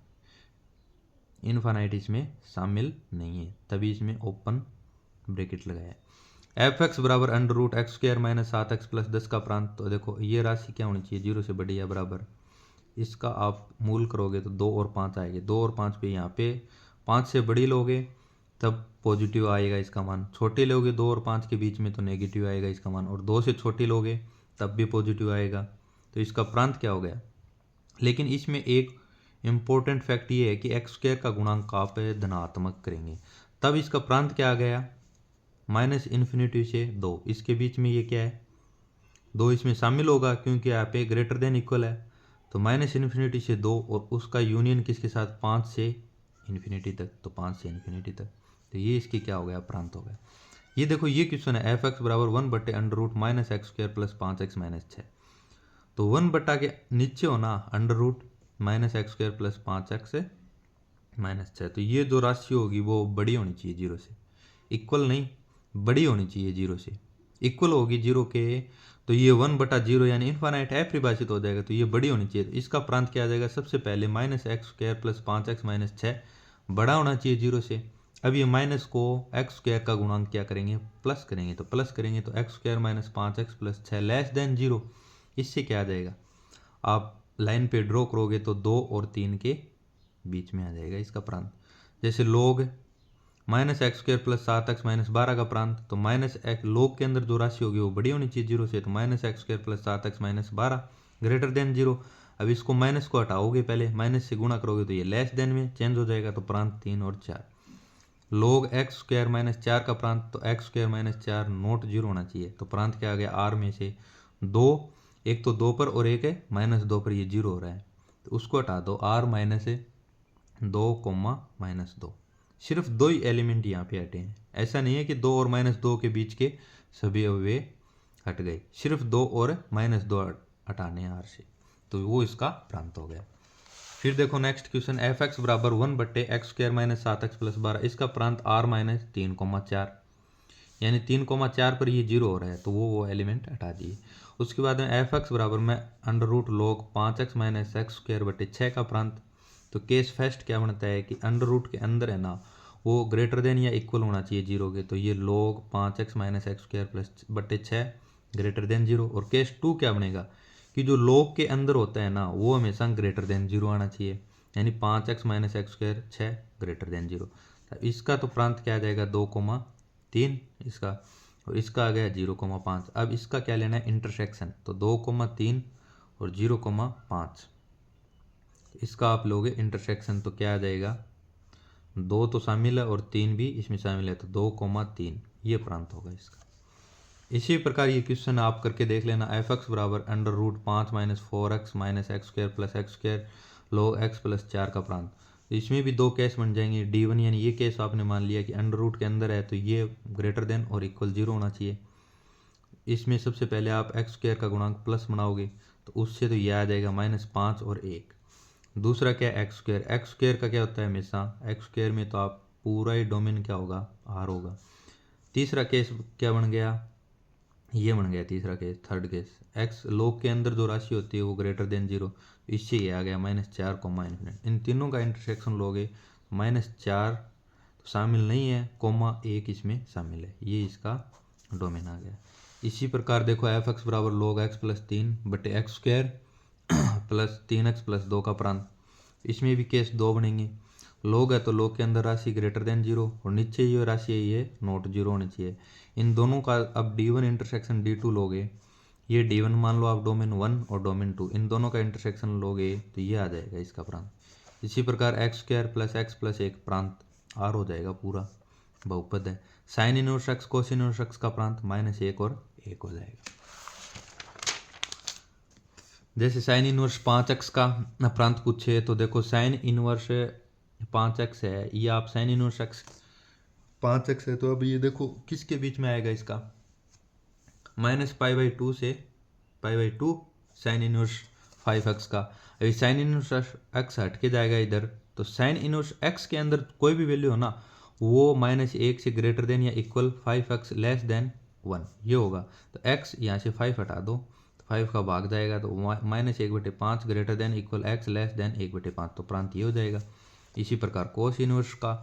इनफाइनाइट इसमें शामिल नहीं है, तभी इसमें ओपन ब्रैकेट लगाया। एफ एक्स बराबर under root X square minus 7x plus 10 का प्रांत, तो देखो ये राशि क्या होनी चाहिए 0 से बड़ी या बराबर। इसका आप मूल करोगे तो 2 और 5 आएंगे, 2 और 5 पे यहाँ पे 5 से बड़ी लोगे तब पॉजिटिव आएगा इसका मान, छोटे लोगे 2 और 5 के बीच में तो नेगेटिव आएगा इसका मान, और 2 से छोटी लोगे तब भी पॉजिटिव आएगा, तो इसका प्रांत क्या हो गया। लेकिन इसमें एक इम्पोर्टेंट फैक्ट ये है कि एक्स स्क्वायर का गुणांक आप धनात्मक करेंगे तब इसका प्रांत क्या आ गया, माइनस इन्फिनिटी से 2, इसके बीच में ये क्या है 2 इसमें शामिल होगा क्योंकि यहाँ पे ग्रेटर देन इक्वल है, तो माइनस इन्फिनिटी से 2 और उसका यूनियन किसके साथ 5 से इन्फिनिटी तक, तो 5 से इन्फिनिटी तक, तो ये इसकी क्या हो गया प्रांत हो गया। ये देखो ये क्वेश्चन है एफ एक्स बराबर 1 बटे under root minus X square plus 5x minus 6, तो 1 बटा के नीचे होना under root minus X square plus 5x minus 6, तो ये जो राशि होगी वो बड़ी होनी चाहिए 0 से, इक्वल नहीं बड़ी होनी चाहिए 0 से, इक्वल होगी 0 के तो ये 1 बटा 0 यानी इनफाइनाइट अपरिभाषित हो जाएगा, तो ये बड़ी होनी चाहिए, तो इसका प्रांत क्या आ जाएगा, सबसे पहले minus X square plus 5x minus 6 बड़ा होना चाहिए 0 से। अब ये माइनस को एक्स स्क्वायर का गुणांक क्या करेंगे प्लस करेंगे, तो प्लस करेंगे तो x square minus 5x plus 6 less than 0, इससे क्या आ जाएगा, आप लाइन पे ड्रॉ करोगे तो 2 और 3 के बीच में आ जाएगा इसका प्रांत। जैसे लोग minus X square plus 7x minus 12 का प्रांत, तो माइनस एक्स लोग के अंदर जो राशि होगी वो बड़ी होनी चाहिए 0 से, तो minus X square plus 7x minus 12 greater than 0। अब इसको माइनस को हटाओगे, पहले माइनस से गुणा करोगे तो ये लेस देन में चेंज हो जाएगा, तो प्रांत 3 और 4। लोग एक्स स्क्वायर माइनस 4 का प्रांत, तो एक्स स्क्वायर माइनस 4 नॉट 0 होना चाहिए, तो प्रांत क्या आ गया आर में से 2, एक तो 2 पर और एक है माइनस 2 पर, ये 0 हो रहा है, तो उसको हटा दो आर माइनस 2 माइनस 2, सिर्फ 2 ही एलिमेंट यहाँ पे हटे हैं, ऐसा नहीं है कि 2 और माइनस 2 के बीच के सभी अवयव हट गए, सिर्फ 2 और माइनस 2 हटाने आर से, तो वो इसका प्रांत हो गया। फिर देखो नेक्स्ट क्वेश्चन एफ एक्स बराबर 1 बट्टे x square minus 7x plus 12, इसका प्रांत आर माइनस 3,4, यानी 3,4 पर ये 0 हो रहा है, तो वो एलिमेंट हटा दिए। उसके बाद में एफ एक्स बराबर में under root log 5x minus X square बटे 6 का प्रांत। तो केस फर्स्ट क्या बनता है कि अंडर रूट के अंदर है ना वो ग्रेटर देन या इक्वल होना चाहिए जीरो के, तो ये log 5x minus X square plus बटे 6 ग्रेटर देन जीरो। और केस टू क्या बनेगा कि जो लॉग के अंदर होता है ना वो हमेशा ग्रेटर देन जीरो आना चाहिए, यानी 5x minus X square 6 greater than zero. इसका तो प्रांत क्या आ जाएगा 2,3 इसका, और इसका आ गया 0,5। अब इसका क्या लेना है इंटरसेक्शन, तो 2,3 और 0,5 इसका आप लोगे इंटरसेक्शन, तो क्या आ जाएगा 2 तो शामिल है और 3 भी इसमें शामिल है, तो 2,3 ये प्रांत होगा इसका। इसी प्रकार ये क्वेश्चन आप करके देख लेना। एफ एक्स बराबर under root 5 minus 4x minus X square plus X square log x plus 4 का प्रांत। इसमें भी दो केस बन जाएंगे D1, यानी ये केस आपने मान लिया कि अंडर रूट के अंदर है तो ये ग्रेटर देन और इक्वल जीरो होना चाहिए। इसमें सबसे पहले आप एक्स स्क्वायर का गुणांक प्लस बनाओगे तो उससे तो यह आ जाएगा -5 और 1। दूसरा क्या है एक्स स्क्वायर का क्या होता है हमेशा एक्स स्क्वायर में तो आप पूरा ही डोमेन क्या होगा आर होगा। तीसरा केस क्या बन गया, ये बन गया तीसरा case, third case x log के अंदर जो राशि होती है वो ग्रेटर देन जीरो, इससे ये आ गया -4 कोमा इन्फिनिट। इन तीनों का इंटरसेक्शन लोगे -4 तो शामिल नहीं है, कोमा 1 इसमें शामिल है, ये इसका डोमेन आ गया। इसी प्रकार देखो एफ एक्स बराबर लॉग x प्लस 3 बटे x square plus 3x plus 2 का प्रांत। इसमें भी केस दो बनेंगे, लॉग है तो लॉग के अंदर राशि ग्रेटर देन जीरो और नीचे ये राशि है ये नॉट जीरो होनी चाहिए। इन दोनों का अब D1 इंटरसेक्शन D2 लोगे, ये D1 मान लो आप डोमेन 1 और डोमेन 2, इन दोनों का इंटरसेक्शन लोगे तो ये आ जाएगा इसका प्रांत। इसी प्रकार एक्स स्क्वायर प्लस 1 प्रांत आर हो जाएगा, पूरा बहुपद है। Sine inverse x cos inverse x का प्रांत -1 और 1 हो जाएगा। जैसे साइन इनवर्स 5x का प्रांत पूछे तो देखो साइन इनवर्स 5x है, ये आप साइन इनवर्स x 5x है तो अब ये देखो किसके बीच में आएगा इसका -π/2 से π/2 साइन इनवर्स 5x का। अभी साइन इनवर्स x हट के जाएगा इधर, तो साइन इनवर्स x के अंदर कोई भी वैल्यू हो ना वो -1 से ग्रेटर देन या इक्वल 5x लेस देन 1 ये होगा। तो x यहाँ से 5 हटा दो, 5 का भाग जाएगा तो -1/5 greater than equal x less then 1/5, तो प्रांत ये हो जाएगा। इसी प्रकार कोस इनवर्स का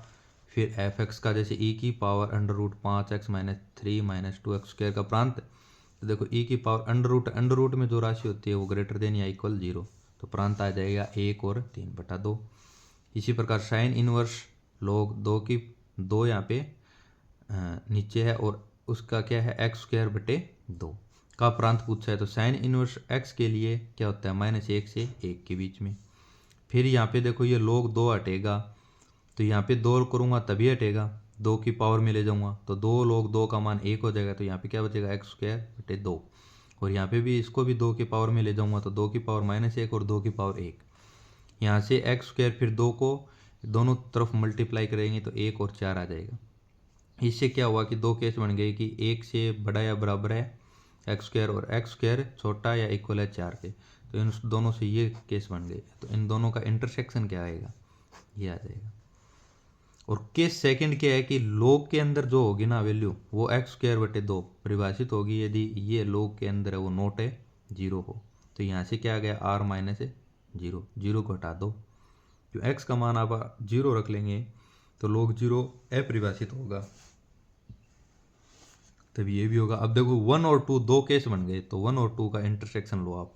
फिर एफ एक्स का जैसे e की power under root 5x minus 3 minus 2x square का प्रांत, तो देखो e की पावर अंडर रूट में जो राशि होती है वो ग्रेटर देन या इक्वल 0, तो प्रांत आ जाएगा 1 और 3/2। इसी प्रकार साइन इनवर्स लॉग 2 यहाँ पे नीचे है और उसका क्या है एक्स स्क्वायर बटे 2 का प्रांत पूछा है, तो साइन इनवर्स x के लिए क्या होता है -1 से 1 के बीच में। फिर यहाँ पे देखो ये log 2 हटेगा तो यहाँ पे 2 करूँगा तभी हटेगा, 2 की पावर में ले जाऊँगा तो 2 log 2 का मान 1 हो जाएगा, तो यहाँ पे क्या बचेगा एक्स स्क्वायर बटे 2। और यहाँ पे भी इसको भी 2 की पावर में ले जाऊँगा तो 2 की पावर -1 और 2 की पावर 1। यहाँ से एक्स स्क्वायर फिर 2 को दोनों तरफ मल्टीप्लाई करेंगे तो 1 और 4 आ जाएगा। इससे क्या हुआ कि दो केस बन गए कि 1 से बड़ा या बराबर है एक्स स्क्वायर और एक्स स्क्वायर छोटा या इक्वल है 4 के, तो इन दोनों से ये केस बन गए, तो इन दोनों का इंटरसेक्शन क्या आएगा ये आ जाएगा। और केस सेकंड क्या है कि log के अंदर जो होगी ना वैल्यू वो एक्स स्क्वायर बटे 2 परिभाषित होगी यदि ये log के अंदर है वो नोट है 0 हो, तो यहाँ से क्या आ गया r माइनस 0 को हटा दो, जो x का मान आप 0 रख लेंगे तो log 0 अपरिभाषित होगा, तब ये भी होगा। अब देखो 1 और 2 दो केस बन गए, तो 1 और 2 का इंटरसेक्शन लो आप,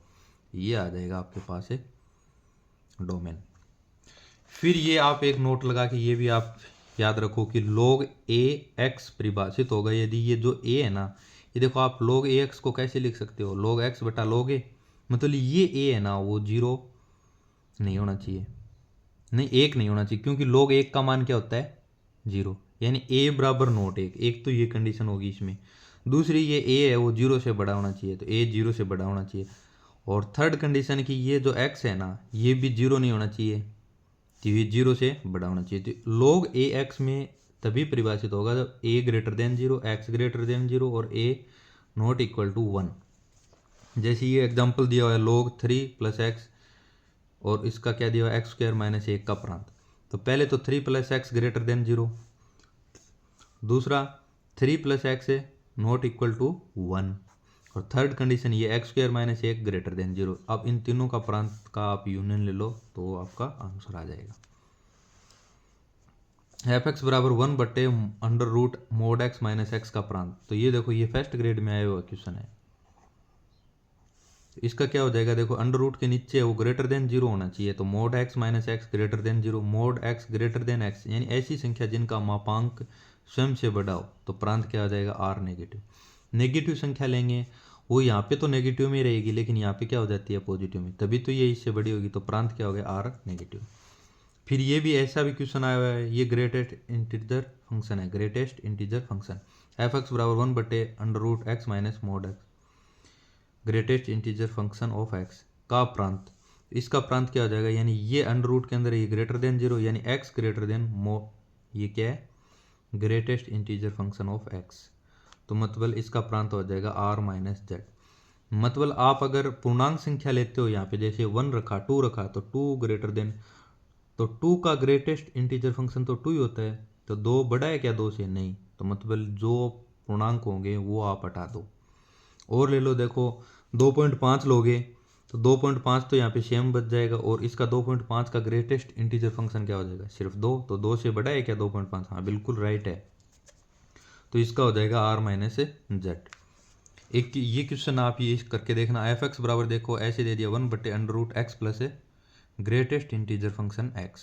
ये आ जाएगा आपके पास है डोमेन। फिर ये आप एक नोट लगा के ये भी आप याद रखो कि log ax परिभाषित होगा यदि ये जो a है ना, ये देखो आप log ax को कैसे लिख सकते हो log x बटा log a, मतलब ये a है ना वो 0 नहीं होना चाहिए, नहीं 1 नहीं होना चाहिए, क्योंकि log 1 का मान क्या होता है 0, यानी a बराबर नोट 1 तो ये कंडीशन होगी इसमें। दूसरी ये a है वो 0 से बड़ा होना चाहिए, तो a 0 से बड़ा होना चाहिए। और थर्ड कंडीशन की ये जो x है ना ये भी 0 नहीं होना चाहिए, तो ये 0 से बड़ा होना चाहिए। तो log ax में तभी परिभाषित होगा जब a greater than 0 x greater than 0 और a नॉट इक्वल टू 1। जैसे ये एग्जांपल दिया हुआ है log 3 प्लस एक्स और इसका क्या दिया हुआ है एक्स स्क्वायर माइनस 1 का प्रांत, तो पहले तो 3 प्लस एक्स ग्रेटर देन 0, दूसरा 3 प्लस एक्स है नॉट इक्वल टू 1, और थर्ड कंडीशन ये x square minus 1 greater than 0। अब इन तीनों का प्रांत का आप यूनियन ले लो तो आपका आंसर आ जाएगा। एफ एक्स बराबर 1/√mod x माइनस एक्स का प्रांत। तो ये देखो ये फर्स्ट ग्रेड में आया हुआ क्वेश्चन है। इसका क्या हो जाएगा, देखो अंडर रूट के नीचे वो ग्रेटर देन 0 होना चाहिए, तो mod x minus x greater than 0, mod x greater than x, यानी ऐसी संख्या जिनका मापांक स्वयं से बड़ा हो, तो प्रांत क्या हो जाएगा r नेगेटिव। नेगेटिव संख्या लेंगे वो यहाँ पे तो नेगेटिव में रहेगी, लेकिन यहाँ पे क्या हो जाती है पॉजिटिव में, तभी तो ये इससे बड़ी होगी, तो प्रांत क्या हो गया r नेगेटिव। फिर ये भी ऐसा भी क्वेश्चन आया हुआ है, ये ग्रेटेस्ट इंटीजर फंक्शन है, greatest integer function F X बराबर 1/√x minus mod x, greatest integer function of x का प्रांत। इसका प्रांत क्या हो जाएगा, यानी ये अंडर रूट के अंदर ये ग्रेटर देन 0, यानी x ग्रेटर देन ये क्या है greatest integer function of x, तो मतलब इसका प्रांत हो जाएगा r माइनस जेड। मतलब आप अगर पूर्णांक संख्या लेते हो यहाँ पे, जैसे 1 रखा 2 रखा, तो 2 ग्रेटर देन, तो 2 का ग्रेटेस्ट इंटीजर फंक्शन तो 2 ही होता है, तो 2 बड़ा है क्या 2 से, नहीं, तो मतलब जो पूर्णांक होंगे वो आप हटा दो। और ले लो, देखो 2.5 लोगे तो 2.5 तो यहाँ पे सेम बच जाएगा, और इसका 2.5 का ग्रेटेस्ट इंटीजर फंक्शन क्या हो जाएगा सिर्फ 2, तो 2 से बड़ा है क्या 2.5, हाँ बिल्कुल राइट है, तो इसका हो जाएगा r माइनस जेड। एक ये क्वेश्चन आप ये करके देखना, एफ एक्स बराबर देखो ऐसे दे दिया 1/√x plus greatest integer function x,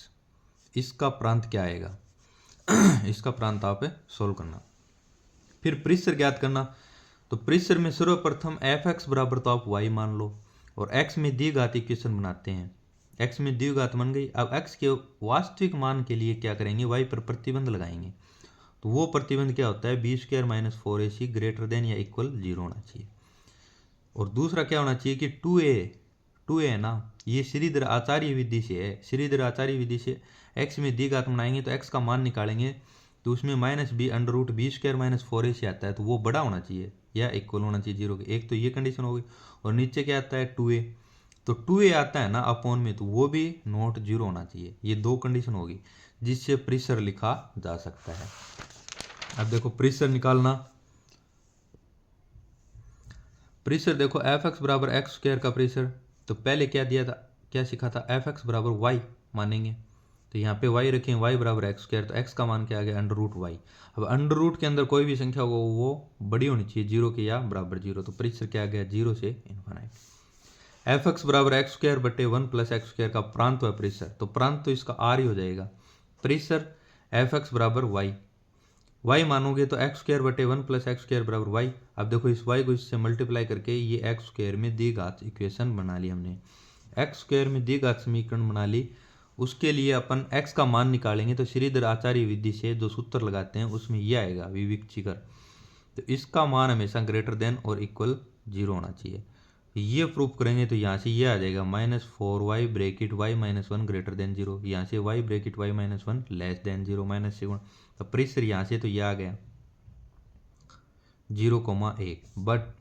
इसका प्रांत क्या आएगा इसका प्रांत आप सोल्व करना। फिर प्रीसर ज्ञात करना, तो प्रीसर में सर्वप्रथम एफ एक्स बराबर तो आप y मान लो, और x में द्विघात इक्वेशन बनाते हैं, x में द्विघात बन गई। अब x के वास्तविक मान के लिए क्या करेंगे, y पर प्रतिबंध लगाएंगे, तो वो प्रतिबंध क्या होता है b² minus 4ac greater than या इक्वल 0 होना चाहिए। और दूसरा क्या होना चाहिए कि 2a है ना, ये श्रीधर आचार्य विधि से है, श्रीधर आचार्य विधि से x में द्विघात बनाएंगे तो x का मान निकालेंगे, तो उसमें -b√b² माइनस 4ac आता है, तो वो बड़ा होना चाहिए या इक्वल होना चाहिए 0 के। एक तो ये कंडीशन हो गई, और नीचे क्या आता है 2a, तो 2a आता है ना अपॉन में, तो वो भी नॉट 0 होना चाहिए। ये दो कंडीशन होगी जिससे प्रीसर लिखा जा सकता है। अब देखो प्रीसर निकालना, प्रीसर देखो एफ एक्स बराबर एक्स स्क्वायर का प्रीसर, तो पहले क्या दिया था, क्या सीखा था, एफ एक्स बराबर वाई मानेंगे, तो यहाँ पे y रखें y बराबर एक्स स्क्वायर, तो x का मान क्या आ गया √y। अब अंडर रूट के अंदर कोई भी संख्या हो वो बड़ी होनी चाहिए 0 के या बराबर 0, तो प्रीसर क्या आ गया 0 से इन्फिनिट। एफ एक्स बराबर एक्स स्क्वायर बटे 1 प्लस एक्स स्क्वायर का प्रांत हुआ प्रीसर, तो प्रांत तो इसका r ही हो जाएगा। प्रीसर एफ एक्स बराबर y मानोगे तो एक्स स्क्वायर बटे 1 प्लस एक्स स्क्वायर बराबर y। अब देखो इस y को इससे मल्टीप्लाई करके ये एक्स स्क्वायर में द्विघात इक्वेशन बना ली हमने, एक्स स्क्वायर में द्विघात समीकरण बना ली। उसके लिए अपन x का मान निकालेंगे, तो श्रीधर आचार्य विधि से जो सूत्र लगाते हैं उसमें ये आएगा विविक्षिकर, तो इसका मान हमेशा ग्रेटर देन और इक्वल 0 होना चाहिए। ये प्रूफ करेंगे तो यहाँ से ये आ जाएगा -4y bracket y minus 1 greater than 0, यहाँ से y bracket y minus 1 less than 0 minus 7, तो प्रीसर यहाँ से तो ये आ गया 0,1, बट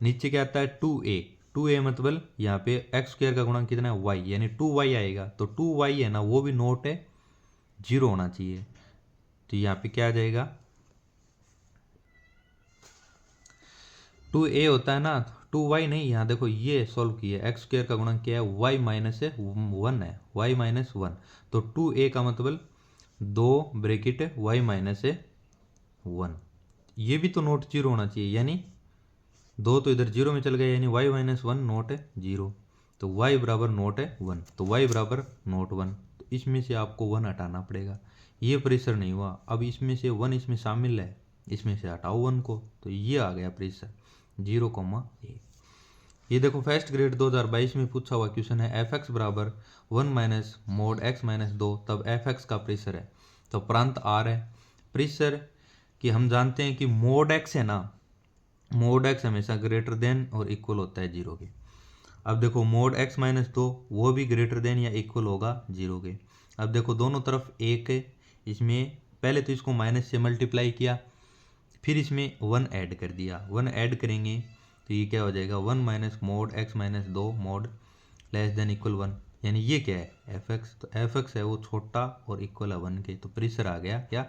नीचे क्या आता है 2a मतलब यहाँ पे एक्स स्क्वायर का गुणा कितना है y, यानी 2y आएगा, तो 2y है ना वो भी नोट है 0 होना चाहिए, तो यहाँ पे क्या आ जाएगा 2a होता है ना 2y नहीं, यहाँ देखो ये सॉल्व किया, एक्स स्क्वायर का गुणा क्या है y माइनस 1 है, y माइनस 1, तो 2a का मतलब 2 ब्रैकेट y माइनस 1, ये भी तो नोट 0 होना चाहिए, यानी 2 तो इधर 0 में चल गया, यानी y माइनस 1 नोट 0, तो y बराबर नोट 1, तो y बराबर नोट 1, तो इसमें से आपको 1 हटाना पड़ेगा, ये प्रेशर नहीं हुआ। अब इसमें से 1 इसमें शामिल है, इसमें से हटाओ 1 को, तो ये आ गया प्रेशर 0,1। ये देखो फर्स्ट ग्रेड 2022 में पूछा हुआ क्वेश्चन है, एफ एक्स बराबर 1 माइनस मोड एक्स माइनस 2, तब एफ एक्स का प्रेशर है, तो प्रांत आर है। प्रेशर कि हम जानते हैं कि मोड एक्स है ना, मोड एक्स हमेशा ग्रेटर देन और इक्वल होता है 0 के। अब देखो मोड एक्स माइनस 2 वो भी ग्रेटर देन या इक्वल होगा 0 के। अब देखो दोनों तरफ एक है, इसमें पहले तो इसको माइनस से मल्टीप्लाई किया, फिर इसमें 1 ऐड कर दिया, 1 ऐड करेंगे तो ये क्या हो जाएगा 1 minus mode x minus 2 mode less than equal 1, यानी ये क्या है एफ एक्स, तो एफ एक्स है वो छोटा और इक्वल है 1 के, तो प्रेशर आ गया क्या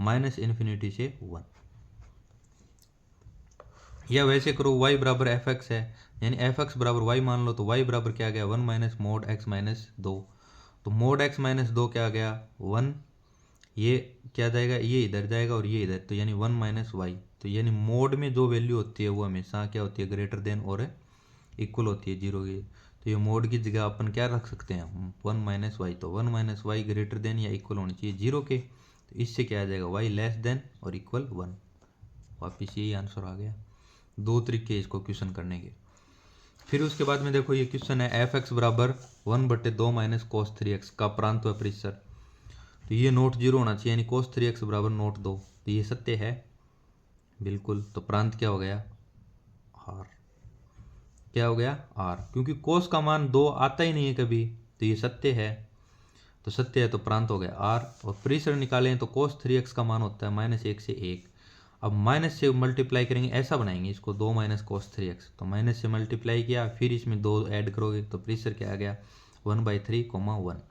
-∞ से 1। या वैसे करो y बराबर एफ एक्स है, यानी एफ एक्स बराबर वाई मान लो, तो y बराबर क्या आ गया 1 माइनस मोड एक्स माइनस 2। तो मोड एक्स माइनस 2 क्या आ गया 1, ये क्या जाएगा, ये इधर जाएगा और ये इधर, तो यानी 1 माइनस वाई। तो यानी मोड में जो वैल्यू होती है वो हमेशा क्या होती है, ग्रेटर देन और इक्वल होती है जीरो की। तो ये मोड की जगह अपन क्या रख सकते हैं 1 माइनस वाई। तो 1 माइनस वाई ग्रेटर देन या इक्वल होनी चाहिए जीरो के। तो इससे क्या आ जाएगा वाई लेस देन और इक्वल 1। वापिस यही आंसर आ गया। दो तरीके इसको क्वेश्चन करने के। फिर उसके बाद में देखो ये क्वेश्चन है एफ एक्स बराबर 1/2 माइनस कोस 3x का प्रांत व परिसर। तो ये नोट जीरो होना चाहिए, यानी कोस 3x बराबर नोट 2। तो ये सत्य है बिल्कुल। तो प्रांत क्या हो गया आर, क्या हो गया आर, क्योंकि कोस का मान 2 आता ही नहीं है कभी। तो ये सत्य है, तो सत्य है तो प्रांत हो गया आर। और परिसर निकालें तो कोस 3x का मान होता है -1 से 1। अब माइनस से मल्टीप्लाई करेंगे, ऐसा बनाएंगे इसको 2 माइनस कोस 3x। तो माइनस से मल्टीप्लाई किया, फिर इसमें 2 ऐड करोगे तो परिसर क्या आ गया 1/3, 1।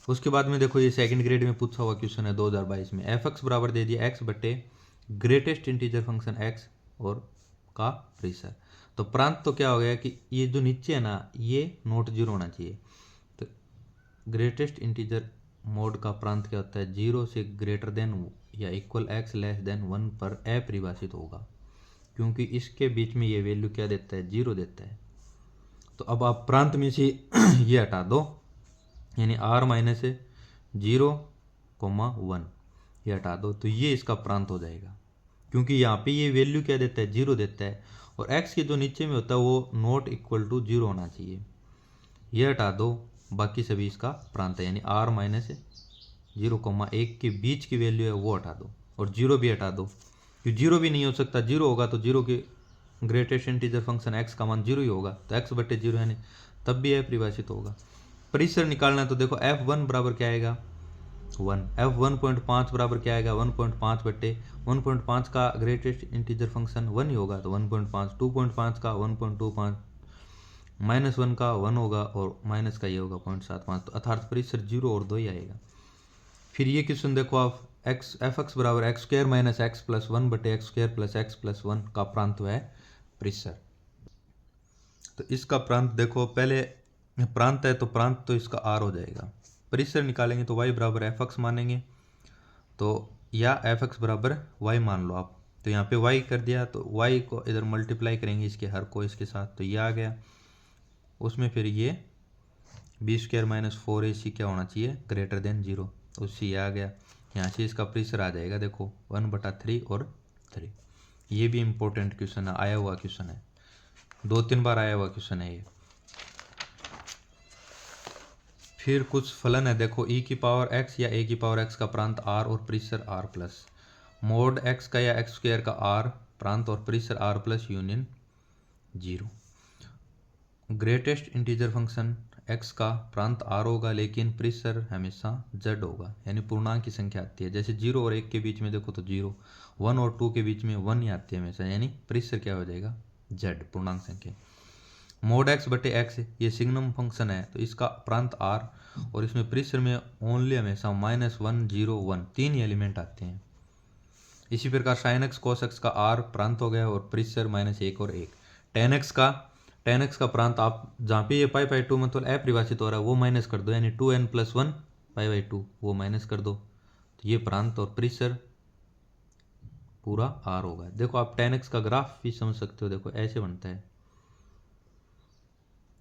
उसके बाद में देखो ये सेकंड ग्रेड में पूछा हुआ क्वेश्चन है 2022 में। एफ एक्स बराबर दे दिया x बटे ग्रेटेस्ट इंटीजर फंक्शन x और का परिसर। तो प्रांत तो क्या हो गया कि ये जो नीचे है ना ये नोट जीरो होना चाहिए। तो ग्रेटेस्ट इंटीजर मोड का प्रांत क्या होता है, जीरो से ग्रेटर देन या इक्वल x लेस देन 1 पर अपरिभाषित होगा, क्योंकि इसके बीच में ये वैल्यू क्या देता है जीरो देता है। तो अब आप प्रांत में से ये हटा दो, यानी r माइनस 0,1 ये हटा दो, तो ये इसका प्रांत हो जाएगा, क्योंकि यहाँ पे ये वैल्यू क्या देता है जीरो देता है, और x के जो नीचे में होता है वो नॉट इक्वल टू जीरो होना चाहिए। ये हटा दो, बाकी सभी इसका प्रांत है, यानी r माइनस 0,1 के बीच की वैल्यू है वो हटा दो, और जीरो भी हटा दो, क्योंकि जीरो भी नहीं हो सकता, जीरो होगा तो जीरो के ग्रेटेस्ट इंटीजर फंक्शन x का मान जीरो ही होगा, तो x बटे जीरो यानी तब भी अपरिभाषित होगा। परिसर निकालना है तो देखो f1 बराबर क्या आएगा 1, f1.5 बराबर क्या आएगा 1.5 बटे 1.5 का ग्रेटेस्ट इंटीजर फंक्शन 1 ही होगा, तो 1.5, 2.5 का 1.25, -1 का 1 होगा और माइनस का ये होगा 0.75, तो अर्थात परिसर जीरो और 2 ही आएगा। फिर ये क्वेश्चन देखो आप एफ एक्स बराबर x square minus x plus 1 बटे x square plus x plus 1 का प्रांत है परिसर। तो इसका प्रांत देखो, पहले प्रांत है तो प्रांत तो इसका आर हो जाएगा। परिसर निकालेंगे तो y बराबर एफ एक्स मानेंगे, तो या एफ एक्स बराबर y मान लो आप। तो यहाँ पे y कर दिया, तो y को इधर मल्टीप्लाई करेंगे इसके हर को इसके साथ, तो ये आ गया। उसमें फिर ये बी स्क्वायर माइनस 4ac क्या होना चाहिए ग्रेटर देन 0, उससे ये आ गया। यहाँ से इसका परिसर आ जाएगा देखो 1/3 और 3। ये भी इम्पोर्टेंट क्वेश्चन है, आया हुआ क्वेश्चन है, 2-3 बार आया हुआ क्वेश्चन है ये। फिर कुछ फलन है देखो, e की पावर x या a की पावर x का प्रांत r और परिसर r प्लस मोड x का या x स्क्वायर का r प्रांत और परिसर r plus union 0। Greatest integer function x का प्रांत r होगा लेकिन परिसर हमेशा z होगा, यानी पूर्णांक की संख्या आती है। जैसे 0 और 1 के बीच में देखो तो 0, 1 और 2 के बीच में 1 ही आती है हमेशा, यानी परिसर क्या हो जाएगा z पूर्णांक संख्या। मोड x बटे x ये सिग्नम फंक्शन है, तो इसका प्रांत r और इसमें परिसर में ओनली हमेशा -1, 0, 1 तीन ही एलिमेंट आते हैं। इसी प्रकार साइन एक्स कोस एक्स का r प्रांत हो गया और परिसर -1 और 1। टेन एक्स का प्रांत आप जहाँ पे ये π/2 मतलब अपरिभाषित हो रहा है वो माइनस कर दो, यानी 2n + 1 π/2 वो माइनस कर दो, तो ये प्रांत और परिसर पूरा r होगा। देखो आप टेन एक्स का ग्राफ भी समझ सकते हो, देखो ऐसे बनता है।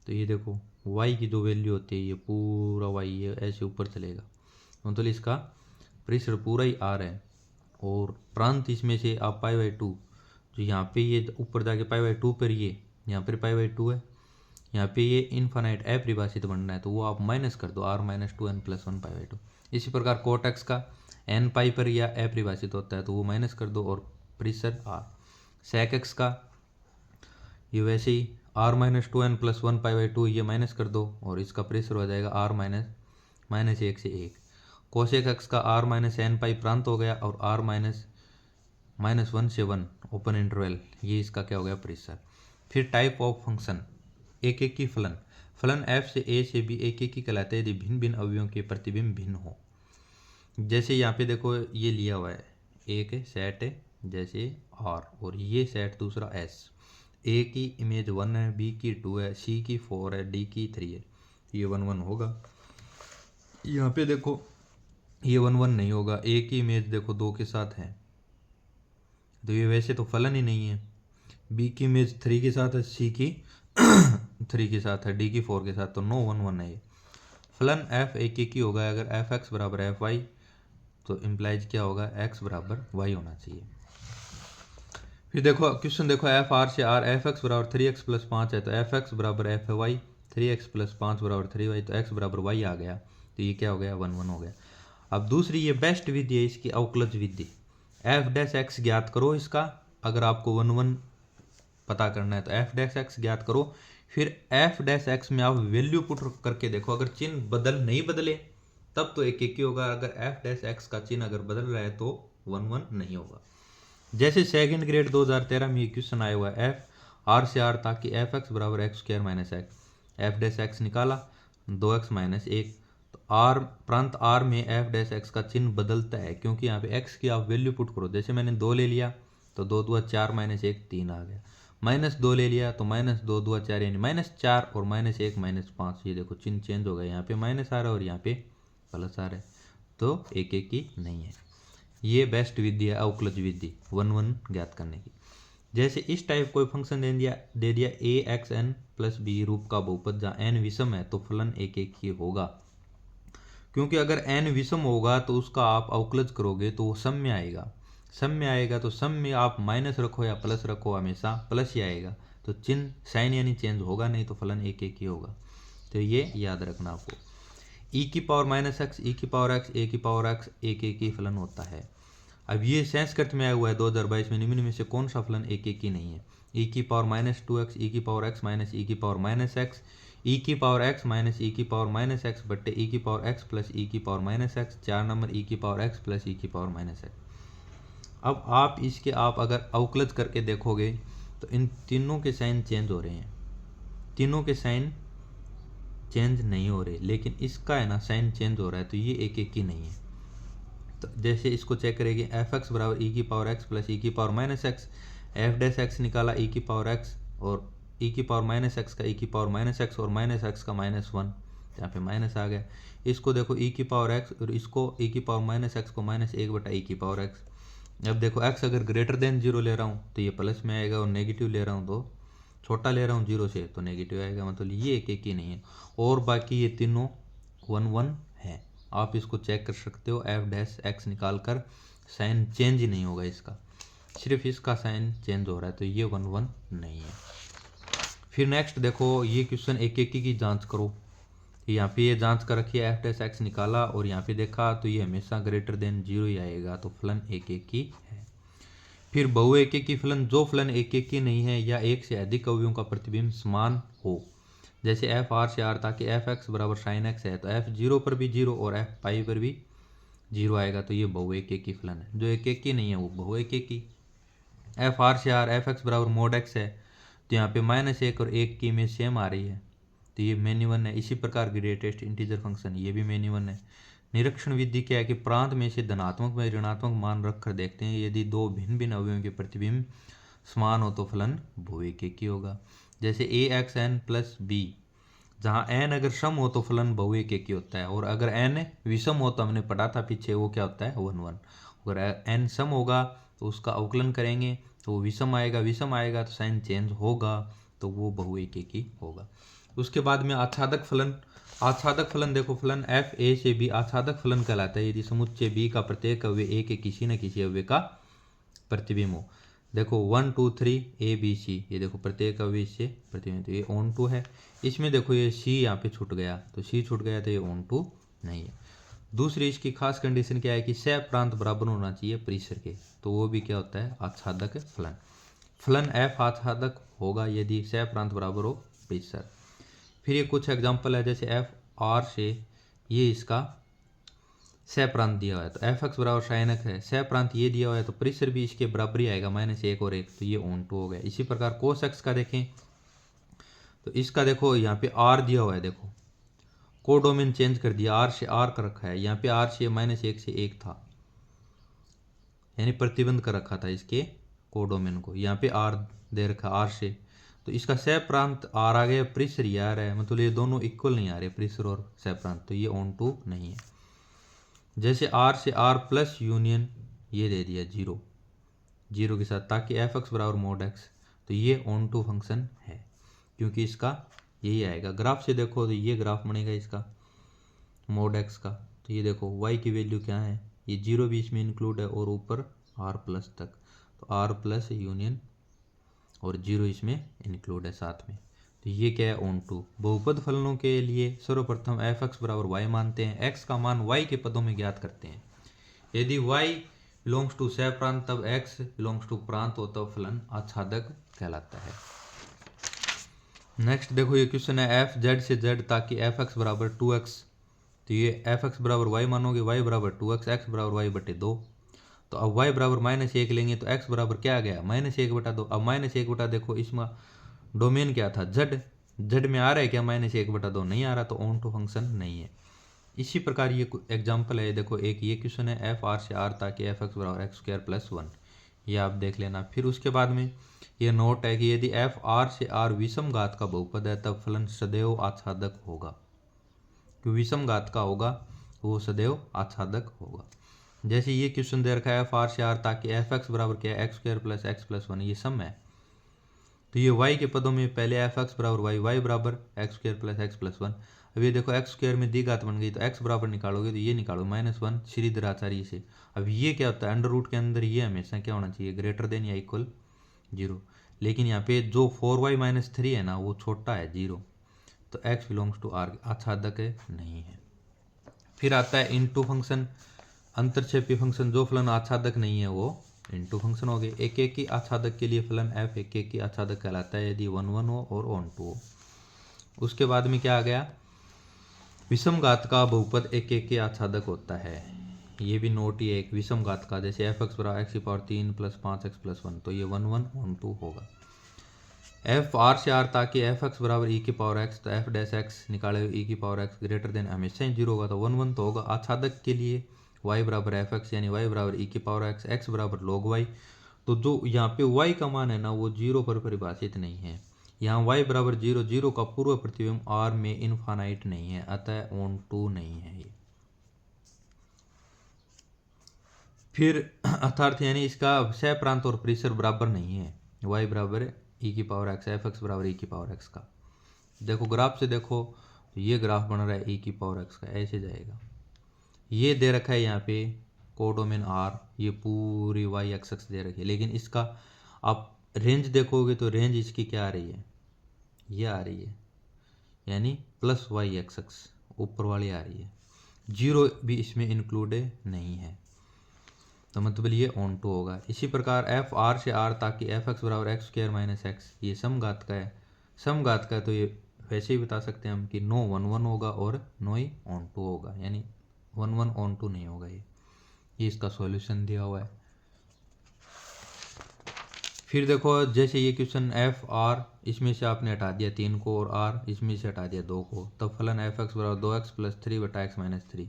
तो ये देखो y की जो वैल्यू होती है ये पूरा y ये ऐसे ऊपर चलेगा, मतलब इसका परिसर पूरा ही r है। और प्रांत इसमें से आप π/2 जो यहाँ पे ये ऊपर जाके π/2 पर ये यहाँ पर π/2 है, यहाँ पे ये इनफाइनाइट अपरिभाषित बनना है, तो वो आप माइनस कर दो r - 2n + 1 π/2। इसी प्रकार कोट एक्स का n पाई पर या अपरिभाषित होता है तो वो माइनस कर दो और परिसर r। सेक एक्स का ये वैसे ही r - 2n + 1 π/2 ये माइनस कर दो और इसका परिसर हो जाएगा r -1 से 1। कोसेक एक्स का r - n पाई प्रांत हो गया और r -1 से 1 ओपन इंटरवल ये इसका क्या हो गया परिसर। फिर टाइप ऑफ फंक्शन एक एक की फलन f से a से b एक एक की कहलाते हैं यदि भिन्न भिन्न अवयवों के प्रतिबिंब भिन्न हो। जैसे यहाँ पे देखो ये लिया हुआ है एक सेट है जैसे आर, और ये सेट दूसरा एस। ए की इमेज 1 है, बी की 2 है, सी की 4 है, डी की 3 है, ये 1 1 होगा। यहाँ पे देखो ये 1 1 नहीं होगा। ए की इमेज देखो 2 के साथ है, तो ये वैसे तो फलन ही नहीं है। बी की इमेज 3 के साथ है, सी की 3 के साथ है, डी की 4 के साथ, तो नो 1 1 है ये। फलन एफ एक ही होगा अगर एफ एक्स बराबर एफ वाई, तो इम्प्लाइज क्या होगा, एक्स बराबर वाई होना चाहिए। फिर देखो क्वेश्चन देखो, एफ आर से आर एफ एक्स बराबर 3x प्लस 5 है, तो एफ एक्स बराबर एफ वाई, 3x प्लस 5 बराबर 3y, तो x बराबर वाई आ गया, तो ये क्या हो गया, 1 1 हो गया। अब दूसरी ये बेस्ट विधि है इसकी, अवकलज विधि। एफ डैश एक्स ज्ञात करो इसका, अगर आपको 1 1 पता करना है तो एफ डैश एक्स ज्ञात करो। फिर एफ डैश एक्स में आप वैल्यू पुट करके देखो, अगर चिन्ह नहीं बदले तब तो एक ही होगा, अगर एफ डैश एक्स का चिन्ह अगर बदल रहा है तो 1 1 नहीं होगा। जैसे सेकंड ग्रेड 2013 में ये क्वेश्चन आया हुआ है, एफ आर से आर ताकि एफ एक्स बराबर x square minus x, F dash x निकाला 2x माइनस 1, तो आर प्रांत आर में एफ डैश एक्स का चिन्ह बदलता है, क्योंकि यहाँ पे एक्स की आप वैल्यू पुट करो। जैसे मैंने 2 ले लिया तो 2 2 4 माइनस 1 3 आ गया, माइनस 2 ले लिया तो माइनस 2 2 4 यानी माइनस 4, और माइनस 1 माइनस 5, ये देखो चिन्ह चेंज हो गया, यहाँ पे माइनस आ रहा है और यहाँ पे प्लस आ रहा है, तो एक ही नहीं है। ये बेस्ट विधि है अवकलज विधि 1 1 ज्ञात करने की। जैसे इस टाइप कोई फंक्शन दे दिया ए एक्स एन प्लस बी रूप का बहुपद जहाँ एन विषम है, तो फलन एक ही होगा, क्योंकि अगर एन विषम होगा तो उसका आप अवकलज करोगे तो वो सम में आएगा, सम में आएगा तो सम में आप माइनस रखो या प्लस रखो हमेशा प्लस ही आएगा, तो चिन्ह साइन यानी चेंज होगा नहीं, तो फलन एक ही होगा। तो ये याद रखना आपको, ई की पावर माइनस एक्स, ई की पावर एक्स, ए की पावर एक्स एक ही फलन होता है। अब ये संस्कृत में आया हुआ है 2022 में, निम्न में से कौन सा फलन एक ही नहीं है, ई की पावर माइनस 2x, ई की पावर एक्स माइनस ई की पावर माइनस एक्स, ई की पावर एक्स माइनस ई की पावर माइनस एक्स बट्टे ई की पावर एक्स प्लस ई की पावर माइनस एक्स, 4 नंबर ई की पावर एक्स प्लस ई की पावर माइनस एक्स। अब आप इसके आप अगर अवकलज करके देखोगे तो इन तीनों के साइन चेंज हो रहे हैं, तीनों के साइन चेंज नहीं हो रहे, लेकिन इसका है ना साइन चेंज हो रहा है, तो ये एक ही नहीं है। तो जैसे इसको चेक करेंगे, एफ एक्स बराबर ई की पावर एक्स प्लस ई की power minus x, F dash x निकाला ई की पावर एक्स और ई की पावर माइनस एक्स का ई की पावर माइनस एक्स और माइनस एक्स का माइनस 1, यहाँ पे माइनस आ गया। इसको देखो ई की पावर एक्स और इसको ई की पावर माइनस एक्स को माइनस 1 बटा ई की पावर एक्स। अब देखो एक्स अगर ग्रेटर देन 0 ले रहा हूँ तो ये प्लस में आएगा, और नेगेटिव ले रहा हूँ तो छोटा ले रहा हूँ 0 से तो नेगेटिव आएगा, मतलब ये एक ही नहीं है। और बाकी ये तीनों 1 1 है, आप इसको चेक कर सकते हो, एफ डैश एक्स निकाल कर साइन चेंज ही नहीं होगा इसका, सिर्फ इसका साइन चेंज हो रहा है, तो ये 1 1 नहीं है। फिर नेक्स्ट देखो ये क्वेश्चन एक की जांच करो, यहाँ पे ये जांच कर रखी है, एफ डैश एक्स निकाला और यहाँ पे देखा तो ये हमेशा ग्रेटर देन 0 ही आएगा, तो फलन एक ही है। फिर बहु एक की फलन, जो फलन एक ही नहीं है या एक से अधिक अवयवों का प्रतिबिंब समान हो, जैसे एफ आर से आर ताकि एफ एक्स बराबर साइन एक्स है, तो एफ 0 पर भी 0 और एफ पाई पर भी 0 आएगा, तो ये बहु एक की फलन है। जो एक ही नहीं है वो बहु एक की। एफ आर से आर एफ एक्स बराबर मोड एक्स है, तो यहाँ पे माइनस 1 और 1 की इमेज सेम आ रही है, तो ये मेनी 1 है। इसी प्रकार ग्रेटेस्ट इंटीजर फंक्शन ये भी मेनी 1 है। निरीक्षण विधि क्या है कि प्रांत में से धनात्मक व ऋणात्मक मान रखकर देखते हैं, यदि दो भिन्न भिन्न अवयवों के प्रतिबिंब समान हो तो फलन बहु एक ही होगा। जैसे ए एक्स एन प्लस बी, जहाँ एन अगर सम हो तो फलन बहु एक ही होता है, और अगर एन विषम हो तो हमने पढ़ा था पीछे वो क्या होता है 1 1। अगर एन सम होगा तो उसका अवकलन करेंगे तो वो विषम आएगा तो साइन चेंज होगा, तो वो बहु एक ही होगा। उसके बाद में आच्छादक फलन देखो, फलन एफ ए से बी आच्छादक फलन कहलाता है यदि समुच्चय बी का प्रत्येक अवयव ए के किसी न किसी अवयव का प्रतिबिंब हो। देखो 1 2 3 ए बी सी, ये देखो प्रत्येक अवयव से प्रतिबिंब, तो ये ऑन टू है। इसमें देखो ये सी यहाँ पे छूट गया, तो सी छूट गया तो ये ऑन टू नहीं है। दूसरी इसकी खास कंडीशन क्या है कि सह प्रांत बराबर होना चाहिए परिसर के, तो वो भी क्या होता है आच्छादक फलन। फलन एफ आच्छादक होगा यदि सह प्रांत बराबर हो परिसर। फिर ये कुछ एग्जाम्पल है, जैसे एफ आर से ये इसका सह प्रांत दिया हुआ है, तो एफ एक्स बराबर साइन एक्स है, सह प्रांत ये दिया हुआ है तो परिसर भी इसके बराबर ही आएगा माइनस 1 और 1, तो ये ऑन टू हो गया। इसी प्रकार कोस एक्स का देखें तो इसका देखो यहाँ पे आर दिया हुआ है, देखो कोडोमेन चेंज कर दिया, आर से आर कर रखा है, यहाँ पे आर से माइनस 1 से 1 था, यानी प्रतिबंध कर रखा था इसके कोडोमेन को। यहाँ पे आर दे रखा आर से, तो इसका सह प्रांत आर आ गया, परिसर ये आ रहा है, मतलब ये दोनों इक्वल नहीं आ रहे परिसर और सह प्रांत, तो ये ऑन टू नहीं है। जैसे आर से आर प्लस यूनियन ये दे दिया जीरो, जीरो के साथ, ताकि एफ एक्स बराबर मोड एक्स, तो ये ऑन टू फंक्शन है क्योंकि इसका यही आएगा। ग्राफ से देखो तो ये ग्राफ बनेगा इसका मोड एक्स का, तो ये देखो वाई की वैल्यू क्या है, ये जीरो भी इसमें इंक्लूड है और ऊपर आर प्लस तक, तो आर प्लस यूनियन और जीरो इसमें इंक्लूड है साथ में, तो ये क्या है ऑन टू। बहुपद फलनों के लिए सर्वप्रथम एफ एक्स बराबर वाई मानते हैं, एक्स का मान वाई के पदों में ज्ञात करते हैं। यदि वाई बिलोंग्स टू सह प्रांत तब एक्स बिलोंग्स टू प्रांत हो, तब फलन आच्छादक कहलाता है। नेक्स्ट देखो ये क्वेश्चन है एफ जेड से जेड ताकि एफ एक्स बराबर 2x, तो ये एफ एक्स बराबर वाई मानोगे, वाई बराबर 2x, एक्स बराबर वाई बटे 2, तो अब वाई बराबर -1 लेंगे तो एक्स बराबर क्या आ गया -1 बटा 2। अब -1 बटा देखो इसमें डोमेन क्या था जेड, जेड में आ रहा है क्या -1 बटा 2, नहीं आ रहा, तो ऑन टू फंक्शन नहीं है। इसी प्रकार ये एग्जाम्पल है, देखो एक ये क्वेश्चन है एफ आर से आर ताकि एफ एक्स बराबर एक्स स्क्वायर प्लस 1, ये आप देख लेना। फिर उसके बाद में ये नोट है कि यदि एफ आर से आर विषम घात का बहुपद है तब फलन सदैव आच्छादक होगा, क्योंकि विषम घात का होगा वो सदैव आच्छादक होगा। जैसे ये क्वेश्चन दे रखा है एफ आर से आर ताकि एफ एक्स बराबर क्या है x square plus x plus 1, ये सम है, तो ये वाई के पदों में पहले एफ एक्स बराबर वाई, वाई बराबर x square plus x plus 1। अब ये देखो एक्स स्क्वायर में दी घात बन गई, तो एक्स बराबर निकालोगे तो ये निकालो -1 श्रीधराचार्य से। अब ये क्या होता है अंडर रूट के अंदर ये हमेशा क्या होना चाहिए ग्रेटर देन या इक्वल 0, लेकिन यहाँ पे जो 4y - 3 है ना वो छोटा है 0, तो x बिलोंग्स टू आर आच्छादक नहीं है। फिर आता है इनटू फंक्शन, अंतरक्षेपी फंक्शन, जो फलन आच्छादक नहीं है वो इनटू फंक्शन हो गए। एक एक की आच्छादक के लिए फलन f एक एक की आच्छादक कहलाता है यदि 1 1 हो और ऑन टू हो। उसके बाद में क्या आ गया विषम घात का बहुपद एक एक के आच्छादक होता है, ये भी नोट ही है एक विषम घात का, जैसे एफ एक्स बराबर एक्स की पावर 3 प्लस 5x प्लस 1, तो ये 1 1 ऑन टू होगा। एफ आर से आर ताकि एफ एक्स बराबर ई की पावर एक्स, तो एफ डैश एक्स निकाले ई की पावर एक्स ग्रेटर देन हमेशा ही 0 होगा, तो 1 1 तो होगा। आच्छादक के लिए y बराबर एफ एक्स यानी y बराबर ई की पावर एक्स, एक्स बराबर log y, तो जो यहाँ पे y का मान है ना वो 0 पर परिभाषित नहीं है, यहाँ y बराबर 0, 0 का पूर्व प्रतिबिंब r में इनफाइनाइट नहीं है, अतः ऑन टू नहीं है ये। फिर अर्थात यानी इसका सह प्रांत और परिसर बराबर नहीं है, y बराबर ई की पावर एक्स, एफ एक्स बराबर ई की पावर एक्स का। देखो ग्राफ से देखो तो ये ग्राफ बन रहा है ई की पावर एक्स का, ऐसे जाएगा। ये दे रखा है यहाँ पे कोडोमेन आर, ये पूरी वाई एक्स दे रखी है, लेकिन इसका आप रेंज देखोगे तो रेंज इसकी क्या आ रही है, ये आ रही है, यानी प्लस वाई एक्स ऊपर वाली आ रही है, 0 भी इसमें इंक्लूड नहीं है, तो मतलब ये ऑन टू होगा। इसी प्रकार एफ आर से आर ताकि एफ एक्स बराबर एक्स स्क्वायर माइनस एक्स, ये समघात का है, समघात का है, तो ये वैसे ही बता सकते हैं हम कि नो 1 1 होगा और नो ही ऑन टू होगा, यानी 1 1 ऑन टू नहीं होगा। ये इसका सॉल्यूशन दिया हुआ है। फिर देखो जैसे ये क्वेश्चन एफ आर, इसमें से आपने हटा दिया 3 को और आर इसमें से हटा दिया 2 को, तब फलन एफ एक्स बराबर 2x प्लस 3 बटा एक्स माइनस 3,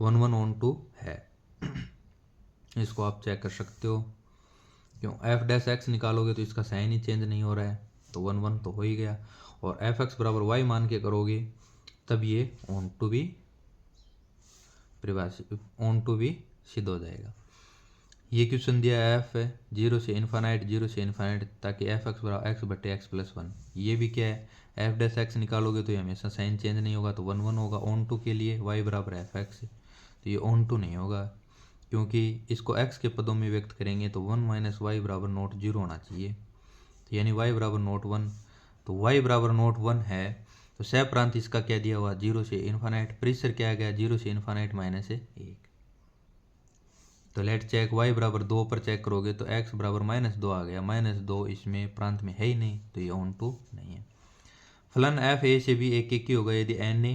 1 1 ऑन टू है। इसको आप चेक कर सकते हो, क्यों एफ डैश एक्स निकालोगे तो इसका साइन ही चेंज नहीं हो रहा है, तो 1 1 तो हो ही गया, और एफ एक्स बराबर वाई मान के करोगे तब ये ऑन टू भी परिभाषित, ऑन टू भी सिद्ध हो जाएगा। ये क्वेश्चन दिया है एफ है 0 से इन्फानाइट, 0 से इन्फानाइट ताकि एफ एक्स बराबर एक्स बटे एक्स प्लस 1, ये भी क्या है एफ डैश एक्स निकालोगे तो ये हमेशा साइन चेंज नहीं होगा, तो 1 1 होगा। ऑन टू के लिए वाई बराबर एफ एक्स, तो ये ऑन टू नहीं होगा, क्योंकि इसको x के पदों में व्यक्त करेंगे तो 1 माइनस वाई बराबर नॉट 0 होना चाहिए, तो यानी y बराबर नॉट 1, तो y बराबर नॉट 1 है, तो सह प्रांत इसका क्या दिया हुआ 0 से इन्फानाइट, परिसर क्या आ गया 0 से इन्फानाइट माइनस 1, तो लेट चेक y बराबर 2 पर चेक करोगे तो x बराबर -2 आ गया, -2 इसमें प्रांत में है ही नहीं, तो ये ऑन टू नहीं है। फलन एफ ए से भी एक एक ही होगा यदि एन ए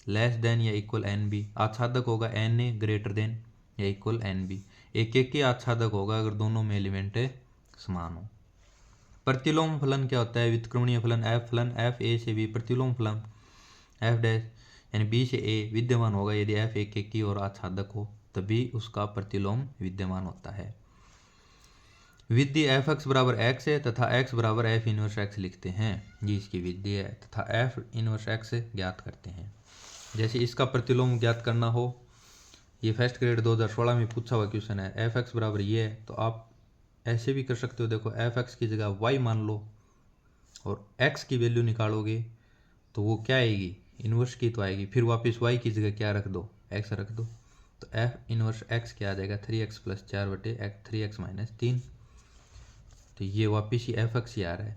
लेस देन या इक्वल एन बी, आच्छादक होगा एन ए ग्रेटर देन या इक्वल एन बी, एक एक ही आच्छादक होगा अगर दोनों में एलिमेंट समान हो। प्रतिलोम फलन क्या होता है, व्युत्क्रमणीय फलन एफ ए से बी, प्रतिलोम फलन एफ डैश यानी बी से ए विद्यमान होगा यदि एफ एक एक की और आच्छादक हो, तभी उसका प्रतिलोम विद्यमान होता है। विधि एफ एक्स बराबर एक्स है तथा एक्स बराबर एफ इनवर्स एक्स लिखते हैं, ये इसकी विधि है, तथा एफ इनवर्स एक्स ज्ञात करते हैं। जैसे इसका प्रतिलोम ज्ञात करना हो, ये फर्स्ट ग्रेड 2016 में पूछा हुआ क्वेश्चन है। एफ एक्स बराबर ये है तो आप ऐसे भी कर सकते हो, देखो एफ एक्स की जगह वाई मान लो और एक्स की वैल्यू निकालोगे तो वो क्या आएगी, इनवर्स की तो आएगी, फिर वापस वाई की जगह क्या रख दो, एक्स रख दो, तो एफ इनवर्स एक्स क्या आ जाएगा 3x + 4 बटे 3x - 3, तो ये वापिस ही एफ एक्स ही आ रहा है।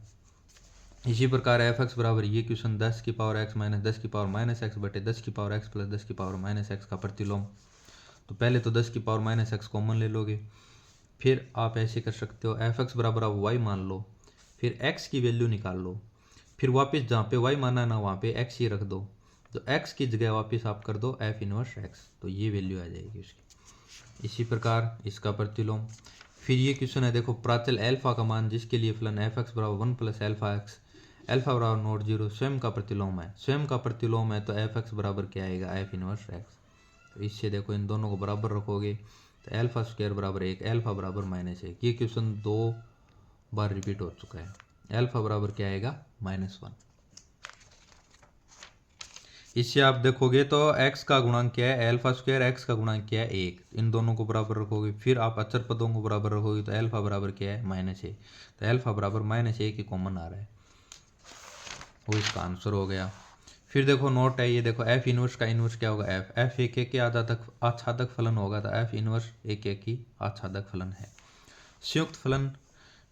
इसी प्रकार एफ एक्स बराबर ये क्वेश्चन 10 की पावर x - 10 की पावर -x बटे 10 की पावर x + 10 की पावर -x का प्रतिलोम, तो पहले तो 10 की पावर -x कॉमन ले लोगे, फिर आप ऐसे कर सकते हो एफ एक्स बराबर आप y मान लो, फिर x की वैल्यू निकाल लो, फिर वापस जहाँ पे y माना ना वहाँ पे x ही रख दो, तो x की जगह वापस आप कर दो एफ इनवर्स x, तो ये वैल्यू आ जाएगी उसकी। इसी प्रकार इसका प्रतिलोम। फिर ये क्वेश्चन है, देखो प्राचल एल्फा का मान जिसके लिए फलन एफ एक्स बराबर 1 + अल्फा एक्स एल्फा बराबर नॉट 0 स्वयं का प्रतिलोम है, स्वयं का प्रतिलोम है तो एफ एक्स बराबर क्या आएगा एफ इनवर्स एक्स। तो इससे देखो इन दोनों को बराबर रखोगे तो एल्फा स्क्वायर बराबर 1 एल्फा बराबर -1, ये क्वेश्चन 2 बार रिपीट हो चुका है। एल्फा बराबर क्या आएगा -1। इससे आप देखोगे तो x का गुणांक क्या है एल्फा स्क्वायर, x का गुणांक क्या है 1, इन दोनों को बराबर रखोगे, फिर आप अचर पदों को बराबर रखोगे तो एल्फा बराबर क्या है -1, तो एल्फा बराबर -1 ही कॉमन आ रहा है, वो इसका आंसर हो गया। फिर देखो नोट है, ये देखो एफ इनवर्स का इनवर्स क्या होगा एफ एक की आच्छादक फलन होगा, तो एफ इनवर्स एक की आच्छादक फलन है। संयुक्त फलन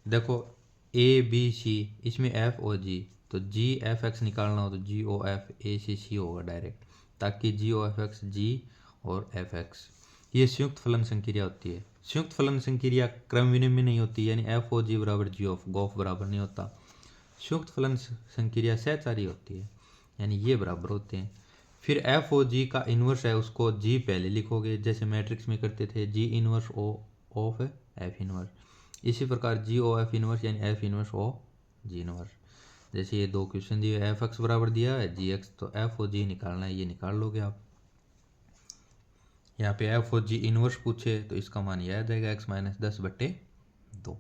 देखो ए बी सी, इसमें एफ और जी, तो जी एफ एक्स निकालना हो तो जी ओ एफ ए सी सी होगा डायरेक्ट, ताकि जी ओ एफ एक्स जी और एफ एक्स, ये संयुक्त फलन संक्रिया होती है। संयुक्त फलन संक्रिया क्रम विनिमय नहीं होती, यानी एफ ओ जी बराबर जी ऑफ गोफ बराबर नहीं होता। संयुक्त फलन संक्रिया सहचारी होती है, यानी ये बराबर होते हैं। फिर एफ ओ जी का इन्वर्स है उसको जी पहले लिखोगे, जैसे मैट्रिक्स में करते थे G inverse O of F inverse, इसी प्रकार जी ओ एफ इनवर्स यानी F inverse O G inverse. जैसे ये 2 क्वेश्चन दिए, एफ एक्स बराबर दिया है जी एक्स, तो एफ ओ जी निकालना है, ये निकाल लोगे आप। यहाँ पे एफ ओ जी इनवर्स पूछे तो इसका मान यह आ जाएगा x - 10 बटे 2,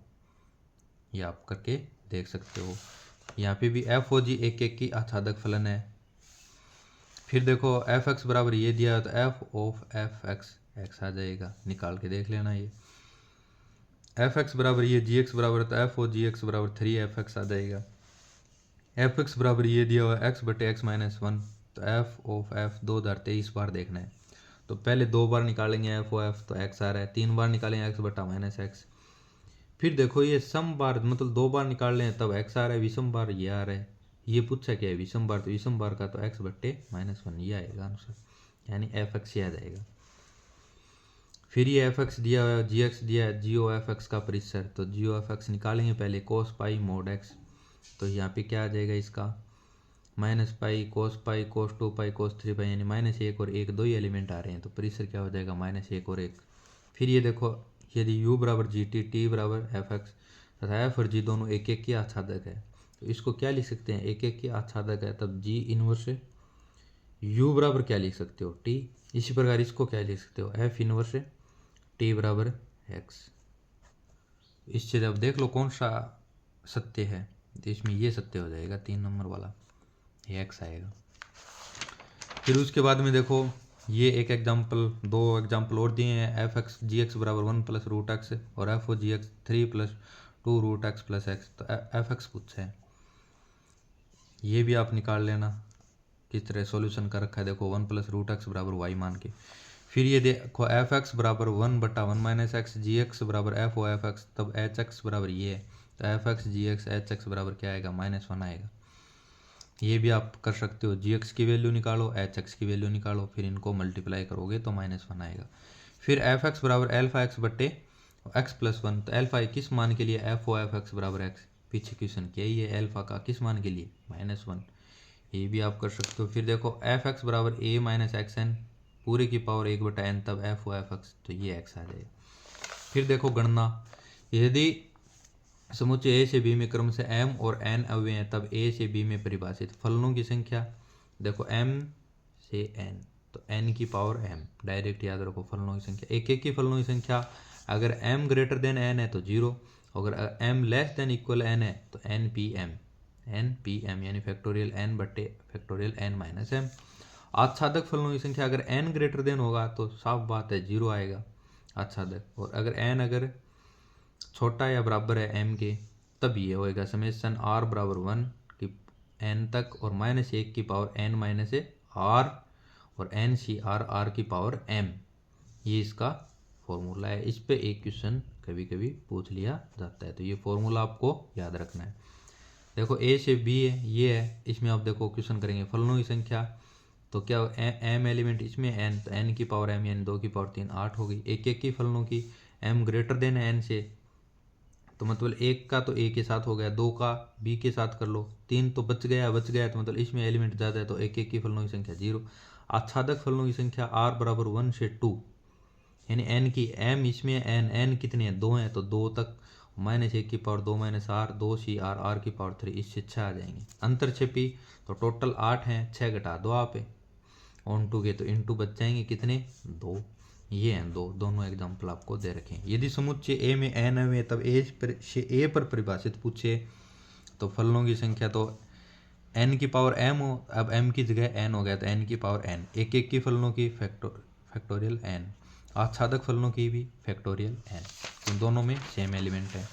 ये आप करके देख सकते हो। यहाँ पे भी एफ ओ जी एक की आच्छादक फलन है। फिर देखो एफ एक्स बराबर ये दिया है तो F of F x x आ जाएगा, निकाल के देख लेना। ये एफ एक्स बराबर ये जी एक्स बराबर तो एफ ओ जी एक्स बराबर 3 एफ एक्स आ जाएगा। एफ एक्स बराबर ये दिया हुआ x बटे x - 1, तो एफ ऑफ एफ 2023 बार देखना है, तो पहले 2 बार निकालेंगे एफ ओ एफ तो x आ रहा है, 3 बार निकालेंगे x बटा -x। फिर देखो ये सम बार मतलब 2 बार निकाल लें तब x आ रहा है, विषम बार ये आ रहा है, ये पूछा क्या है विषम बार, तो विषम बार का तो x बटे -1 ये आएगा आंसर, यानी एफ एक्स आ जाएगा। फिर ये एफ एक्स दिया हुआ है, जी एक्स दिया है, जी ओ एफ एक्स का परिसर, तो जी ओ एफ एक्स निकालेंगे पहले कोस पाई मोड एक्स, तो यहाँ पे क्या आ जाएगा इसका -पाई कोस 2 पाई कोस 3 पाई, यानी -1 और 1 दो ही एलिमेंट आ रहे हैं, तो परिसर क्या हो जाएगा -1 और 1। फिर ये देखो यदि u बराबर जी टी, टी बराबर एफ एक्स तथा एफ और जी दोनों एक की आच्छादक है, तो इसको क्या लिख सकते हैं एक की आच्छादक है, तब जी इनवर्स u बराबर क्या लिख सकते हो t, इसी प्रकार इसको क्या लिख सकते हो एफ इनवर्स t बराबर x। इससे जब देख लो कौन सा सत्य है, तो इसमें ये सत्य हो जाएगा 3 नंबर वाला, ये x आएगा। फिर उसके बाद में देखो ये एक एग्जाम्पल 2 एग्जाम्पल और दिए हैं, एफ एक्स जी एक्स बराबर 1 + √x और एफ ओ जी एक्स 3 + 2 √x + x, तो एफ एक्स पूछा है, ये भी आप निकाल लेना किस तरह सॉल्यूशन कर रखा है, देखो 1 + √x बराबर y मान के। फिर ये देखो एफ एक्स बराबर 1 बटा 1 - x, जी एक्स बराबर एफ ओ एफ एक्स, तब एच एक्स बराबर ये है, तो एफ एक्स जी एक्स एच एक्स बराबर क्या आएगा -1 आएगा। ये भी आप कर सकते हो, जी एक्स की वैल्यू निकालो एच एक्स की वैल्यू निकालो, फिर इनको मल्टीप्लाई करोगे तो -1 आएगा। फिर एफ एक्स बराबर एल्फा एक्स बटे x + 1, तो एल्फा किस मान के लिए एफ ओ एफ एक्स बराबर x, पीछे क्वेश्चन किया ही है एल्फा का किस मान के लिए -1, ये भी आप कर सकते हो। फिर देखो एफ एक्स बराबर a - xn पूरे की पावर 1 बटा n, तब एफ ओ एफ एक्स, तो ये x आ जाएगा। फिर देखो गणना, यदि समुच्चय ए से बी में क्रम से m और n अव्यय हैं, तब a से b में परिभाषित फलनों की संख्या, देखो m से n, तो n की पावर m डायरेक्ट याद रखो फलनों की संख्या, एक की फलनों की संख्या अगर m > n है तो 0 अगर m less than equal n है तो NPM यानी फैक्टोरियल n बटे फैक्टोरियल n माइनस m। आच्छादक फलनों की संख्या अगर n ग्रेटर देन होगा तो साफ बात है 0 आएगा आच्छादक, और अगर n अगर छोटा या बराबर है m के तब ये होएगा समेशन r बराबर 1 की n तक और -1 की पावर n माइनस r और NCr की पावर m। ये इसका फॉर्मूला है। इस पे एक क्वेश्चन कभी कभी पूछ लिया जाता है, तो ये फॉर्मूला आपको याद रखना है। देखो a से b है, ये है, इसमें आप देखो क्वेश्चन करेंगे फलनों की संख्या, तो क्या m एलिमेंट इसमें n, तो n की पावर m यानी 2 की पावर 3 8 हो गई। एक एक की फलनों की m ग्रेटर देन है n से, तो मतलब एक का तो a के साथ हो गया, 2 का b के साथ कर लो, 3 तो बच गया तो मतलब इसमें एलिमेंट ज़्यादा है तो एक एक की फलनों की संख्या 0। आच्छादक फलनों की संख्या r बराबर 1 से 2 यानी n की m इसमें n कितने हैं 2 हैं तो 2 तक -1 की पावर 2 माइनस r 2 r की पावर 3, इससे 6 आ जाएंगे। अंतर छिपी तो टोटल 8 हैं, 6 घटा दो आप ऑन टू के तो इनटू बच जाएंगे कितने 2। ये हैं दोनों एग्जाम्पल आपको दे रखे हैं। यदि समुच्चय ए में n है तब ए पर परिभाषित पूछे तो फलनों की संख्या तो n की पावर m हो, अब m की जगह n हो गया तो n की पावर n, एक एक की फलनों की फैक्टोरियल n, आच्छादक फलनों की भी फैक्टोरियल n, तो दोनों में सेम एलिमेंट है।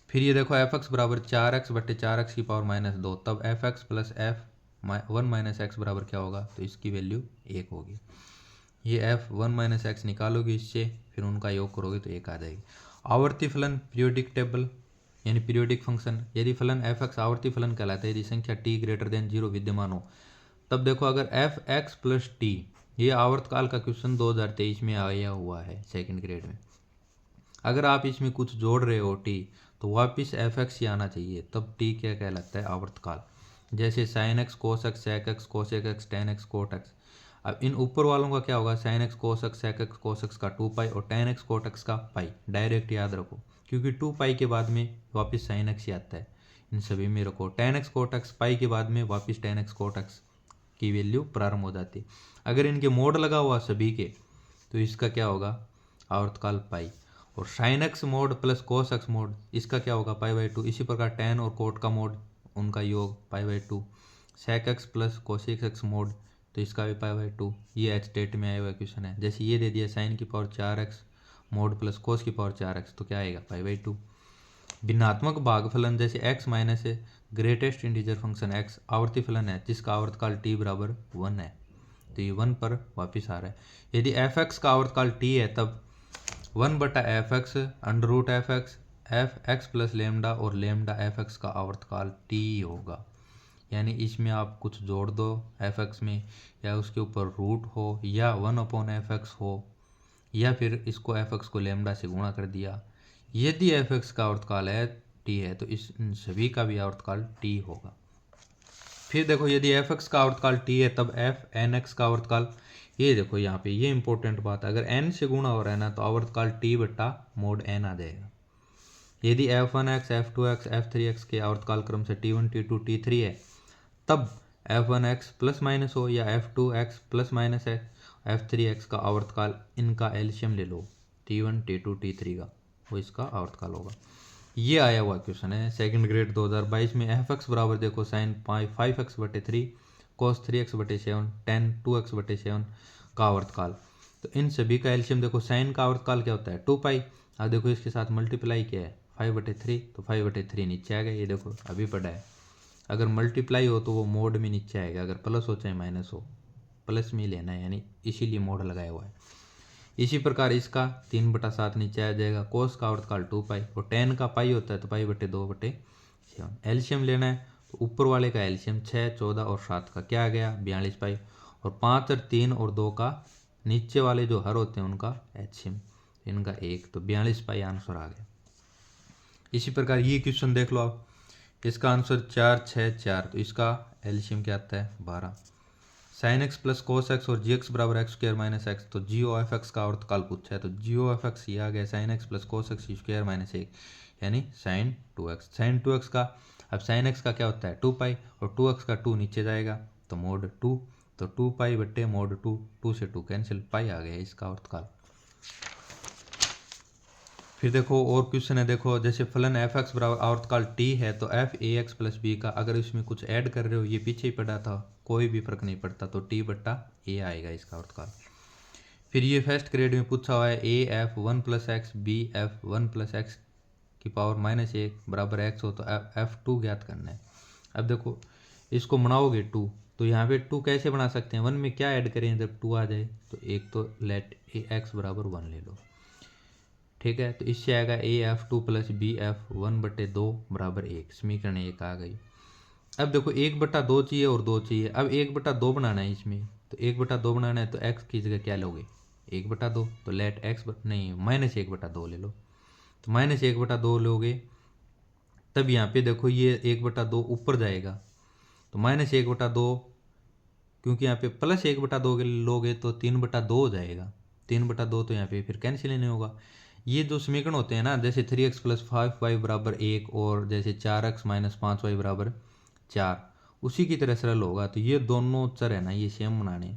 फिर ये देखो f(x) बराबर 4x बटे 4x की पावर -2, तब f(x) plus f(1 minus x) बराबर क्या होगा, तो इसकी वैल्यू 1 होगी। ये f(1 माइनस x) निकालोगे इससे, फिर उनका योग करोगे तो 1 आ जाएगी। आवर्ती फलन पीरियोडिक टेबल यानी पीरियोडिक फंक्शन, यदि फलन f(x) आवर्ती फलन कहलाता है यदि संख्या t ग्रेटर देन 0 विद्यमान हो। तब देखो अगर f(x) प्लस t, ये आवर्तकाल का क्वेश्चन 2023 में आया हुआ है सेकंड ग्रेड में, अगर आप इसमें कुछ जोड़ रहे हो t तो वापिस f(x) ही आना चाहिए, तब t क्या कहलाता है आवर्तकाल। जैसे sin x cos x sec x cosec x tan x cot x। अब इन ऊपर वालों का क्या होगा, sin x cos x sec x cos x का 2 पाई और tan x cot x का पाई, डायरेक्ट याद रखो क्योंकि 2 पाई के बाद में वापस sin x ही आता है, इन सभी में रखो। tan x cot x पाई के बाद में वापस tan x cot x की वैल्यू प्रारंभ हो जाती है। अगर इनके मोड लगा हुआ सभी के तो इसका क्या होगा आवर्तकाल पाई, और sine x mode plus cos x mode इसका क्या होगा पाई/2। इसी प्रकार टेन और कोट का मोड उनका योग पाई/2, sec x plus cosec x mod तो इसका भी पाई/2। ये एच टेट में आया हुआ क्वेश्चन है। जैसे ये दे दिया साइन की power 4x mode plus cos की पावर 4x तो क्या आएगा पाई/2। भिन्नात्मक भागफलन जैसे x minus greatest integer function x आवर्ती फलन है जिसका आवर्तकाल t बराबर 1 है, तो ये 1 पर वापिस आ रहा है। यदि f(x) का आवर्तकाल t है तब 1 बटा f(x) under root f(x) f(x) plus lambda और लेमडा f(x) का आवर्तकाल t होगा। यानी इसमें आप कुछ जोड़ दो f(x) में, या उसके ऊपर रूट हो या 1/f(x) हो, या फिर इसको f(x) को लेमडा से गुणा कर दिया। यदि f(x) का आवर्तकाल है t है तो इन सभी का भी आवर्तकाल t होगा। फिर देखो यदि f(x) का आवर्तकाल t है तब f(n)x) का आवर्तकाल, ये देखो यहाँ पे ये इंपॉर्टेंट बात है, अगर n से गुणा हो रहा है ना तो आवर्तकाल t बटा मोड n आ जाएगा। यदि f1x f2x f3x के आवर्तकाल क्रम से t1 t2 t3 है तब f1x प्लस माइनस हो या f2x प्लस माइनस है f3x का आवर्तकाल, इनका एलसीएम ले लो t1 t2 t3 का, वो इसका आवर्तकाल होगा। ये आया हुआ क्वेश्चन है सेकंड ग्रेड 2022 में। f(x) बराबर देखो साइन 5x बटे 3 cos 3x बटे 7 tan 2x बटे 7 का आवर्तकाल, तो इन सभी का एलसीएम देखो। साइन का आवर्तकाल क्या होता है 2 पाई, अब देखो इसके साथ मल्टीप्लाई किया है 5/3 तो 5/3 नीचे आ गया, ये देखो अभी पढ़ा है। अगर मल्टीप्लाई हो तो वो मोड में नीचे आएगा, अगर प्लस हो चाहे माइनस हो प्लस में लेना है, यानी इसीलिए मोड लगाया हुआ है। इसी प्रकार इसका 3/7 नीचे आ जाएगा। कोस का आवर्तकाल 2 पाई और tan का पाई होता है तो पाई/2/7। एलसीएम लेना है तो ऊपर वाले का एलसीएम 6 14 और 7 का क्या आ गया 42 पाई, और 5 और 3 और 2 का नीचे वाले जो हर होते हैं उनका एलसीएम इनका 1, तो 42 पाई आंसर आ गया। इसी प्रकार ये क्वेश्चन देख लो आप, इसका आंसर 4 6 4, तो इसका एलसीएम क्या आता है 12। Sine x plus cos x और जी एक्स बराबर एक्स स्क्वायर माइनस एक्स, तो जी ओ एफ एक्स का आवर्तकाल पूछा है तो जी ओ एफ एक्स ये आ गया sine x plus cos x square minus 1 यानी साइन 2x। साइन 2x का, अब साइन एक्स का क्या होता है 2 पाई और 2x का 2 नीचे जाएगा तो मोड 2, तो 2 पाई बट्टे मोड 2, 2 से 2 कैंसिल, पाई आ गया इसका आवर्तकाल। फिर देखो और क्वेश्चन है, देखो जैसे फलन एफ एक्स बराबर आवर्तकाल टी है तो F A X plus B का अगर इसमें कुछ ऐड कर रहे हो, ये पीछे ही पड़ा था, कोई भी फर्क नहीं पड़ता, तो टी बट्टा ए आएगा इसका आवर्तकाल। फिर ये फर्स्ट ग्रेड में पूछा हुआ है A F one plus X B F one plus X की पावर माइनस एक बराबर एक्स हो तो एफ टू ज्ञात करना है। अब देखो इसको बनाओगे टू, तो यहाँ पे टू कैसे बना सकते हैं, वन में क्या ऐड करें जब टू आ जाए, तो एक तो लेट ए एक्स बराबर वन ले लो, ठीक है। तो इससे आएगा A F two plus B F one बटे दो बराबर एक, समीकरण एक आ गई। अब देखो एक बटा दो चाहिए और दो चाहिए, अब एक बटा दो बनाना है इसमें, तो एक बटा दो बनाना है तो एक्स की जगह क्या लोगे, एक बटा दो, तो लेट एक्स नहीं माइनस एक बटा दो ले लो, तो माइनस एक बटा दो लोगे, तब यहाँ पे देखो ये एक बटा दो ऊपर जाएगा, तो माइनस एक बटा दो, क्योंकि यहाँ पे प्लस एक बटा दो लोगे तो तीन बटा दो हो जाएगा, तीन बटा दो तो यहाँ पे फिर कैंसिल ही नहीं होगा। ये जो समीकरण होते हैं ना, जैसे 3x प्लस 5y बराबर एक और जैसे 4x माइनस 5y बराबर 4, उसी की तरह सरल होगा। तो ये दोनों चर है ना, ये सेम बनाने,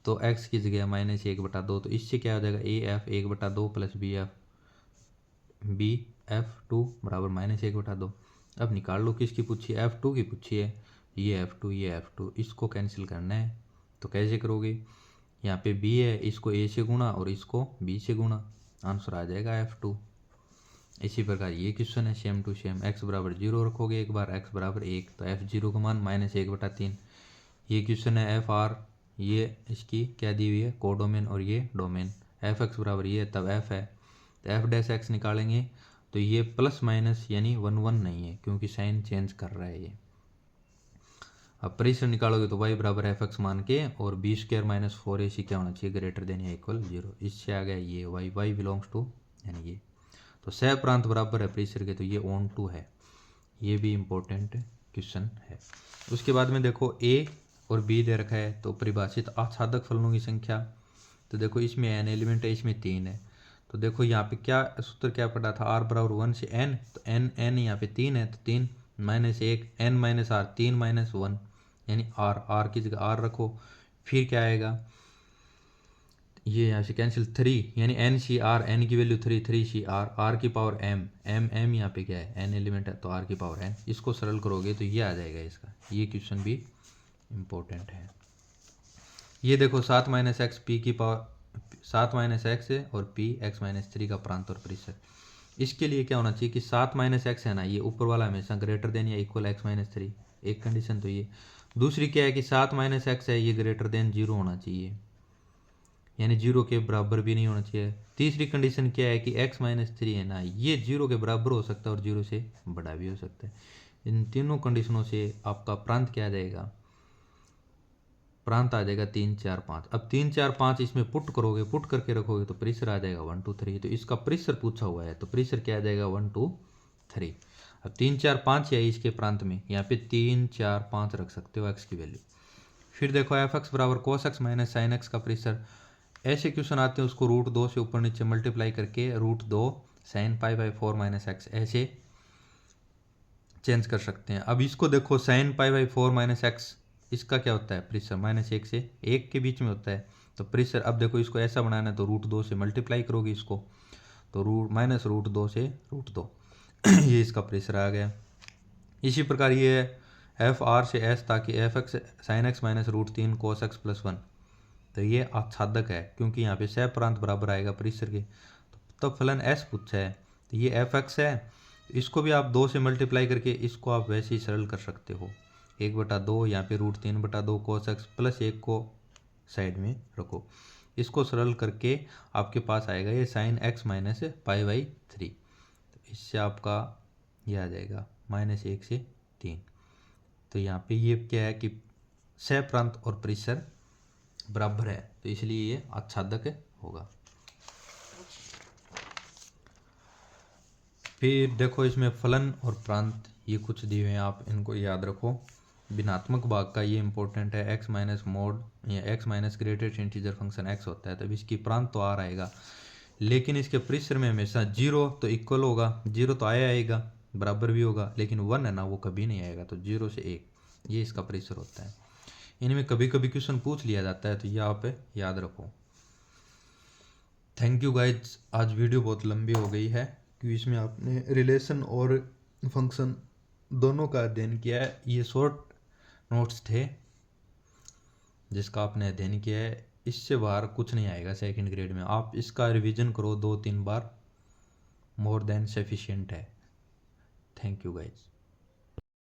तो x की जगह माइनस एक बटा दो, तो इससे क्या हो जाएगा ए एफ एक बटा दो प्लस बी एफ टू बराबर माइनस एक बटा दो। अब निकाल लो किसकी पूछी है, F2 की पूछी है, ये F2 इसको कैंसिल करना है, तो कैसे करोगे, यहाँ पे b है, इसको a से गुणा और इसको b से गुणा, आंसर आ जाएगा F2। इसी प्रकार ये क्वेश्चन है सेम टू सेम, x बराबर जीरो रखोगे एक बार, x बराबर एक, तो F0 का मान माइनस एक बटा तीन। ये क्वेश्चन है FR, ये इसकी क्या दी हुई है कोडोमेन और ये डोमेन, Fx बराबर ये तब f है, तो f डैश x निकालेंगे तो ये प्लस माइनस यानी वन वन नहीं है क्योंकि साइन चेंज कर रहा है ये। अब परिसर निकालोगे तो y बराबर एफ एक्स मान के और बी स्क्वायर माइनस फोर ए सी क्या होना चाहिए ग्रेटर देन या इक्वल जीरो, इससे आ गया ये y बिलोंग्स टू यानी ये, तो सह प्रांत बराबर है परिसर के, तो ये ऑन टू है, ये भी इम्पोर्टेंट क्वेश्चन है। उसके बाद में देखो a और b दे रखा है, तो परिभाषित आच्छादक फलनों की संख्या, तो देखो इसमें n एलिमेंट है, इसमें तीन है, तो देखो यहाँ पे क्या सूत्र क्या पड़ा था, r बराबर वन से n, तो n यहाँ पे तीन है, तो तीन माइनस एक n माइनस आर, तीन माइनस वन यानी r की जगह r रखो, फिर क्या आएगा, ये यहाँ से कैंसिल, थ्री यानी n सी आर, n की value three, three C R, r की पावर m यहाँ पे क्या है n एलिमेंट है, तो r की पावर n, इसको सरल करोगे तो ये आ जाएगा इसका, ये क्वेश्चन भी इम्पोर्टेंट है। ये देखो सात माइनस एक्स पी की पावर, सात माइनस एक्स है और पी एक्स माइनस थ्री का प्रांत और परिसर, इसके लिए क्या होना चाहिए कि सात माइनस एक्स है ना, ये ऊपर वाला हमेशा ग्रेटर देन या इक्वल एक्स माइनस थ्री, एक कंडीशन तो ये, दूसरी क्या है कि सात माइनस एक्स है ये ग्रेटर देन जीरो होना चाहिए, यानी जीरो के बराबर भी नहीं होना चाहिए। तीसरी कंडीशन क्या है कि एक्स माइनस थ्री है ना, ये जीरो के बराबर हो सकता है और जीरो से बड़ा भी हो सकता है। इन तीनों कंडीशनों से आपका प्रांत क्या आ जाएगा, प्रांत आ जाएगा तीन चार पाँच। अब तीन चार पाँच इसमें पुट करोगे, पुट करके रखोगे तो परिसर आ जाएगा वन टू थ्री, तो इसका परिसर पूछा हुआ है तो परिसर क्या आ जाएगा वन टू थ्री। अब तीन चार पाँच है इसके प्रांत में, यहाँ पे तीन चार पाँच रख सकते हो एक्स की वैल्यू। फिर देखो एफ एक्स बराबर cos x minus sine x का परिसर, ऐसे क्वेश्चन आते हैं उसको रूट दो से ऊपर नीचे मल्टीप्लाई करके रूट दो sine pi by four minus x ऐसे चेंज कर सकते हैं। अब इसको देखो sine pi by four minus x, इसका क्या होता है परिसर माइनस एक से एक के बीच में होता है, तो परिसर अब देखो इसको ऐसा बनाना है तो रूट दो से मल्टीप्लाई करोगे इसको, तो रूट माइनस रूट दो से रूट दो ये इसका परिसर आ गया। इसी प्रकार ये एफ आर से एस ताकि F X sine X minus root तीन कोस एक्स प्लस वन, तो ये आच्छादक है क्योंकि यहाँ पे सह प्रांत बराबर आएगा परिसर के, तो फलन एस पूछा है, तो ये एफ एक्स है, इसको भी आप दो से मल्टीप्लाई करके इसको आप वैसे ही सरल कर सकते हो, एक बटा दो यहाँ पे रूट तीन बटा दो कोस एक्स प्लस एक को साइड में रखो, इसको सरल करके आपके पास आएगा ये sign X minus pi by three, तो इससे आपका ये आ जाएगा माइनस एक से तीन। तो यहाँ पे ये क्या है कि सह प्रांत और परिसर बराबर है, तो इसलिए ये आच्छादक होगा। फिर देखो इसमें फलन और प्रांत ये कुछ दिए हुए हैं, आप इनको याद रखो। भिन्नात्मक भाग का ये इंपॉर्टेंट है, x माइनस मोड या x minus greatest integer function x होता है, तब इसकी प्रांत तो r आएगा, लेकिन इसके परिसर में हमेशा जीरो तो इक्वल होगा, जीरो तो आएगा बराबर भी होगा, लेकिन वन है ना वो कभी नहीं आएगा, तो जीरो से एक ये इसका परिसर होता है। इनमें कभी कभी क्वेश्चन पूछ लिया जाता है, तो ये आप याद रखो। थैंक यू गाइज, आज वीडियो बहुत लंबी हो गई है, क्विज में आपने रिलेशन और फंक्शन दोनों का अध्ययन किया है। ये शॉर्ट नोट्स थे जिसका आपने अध्ययन किया है। इससे बाहर कुछ नहीं आएगा सेकंड ग्रेड में। आप इसका रिवीजन करो 2-3 बार, मोर देन सफिशिएंट है। Thank you guys.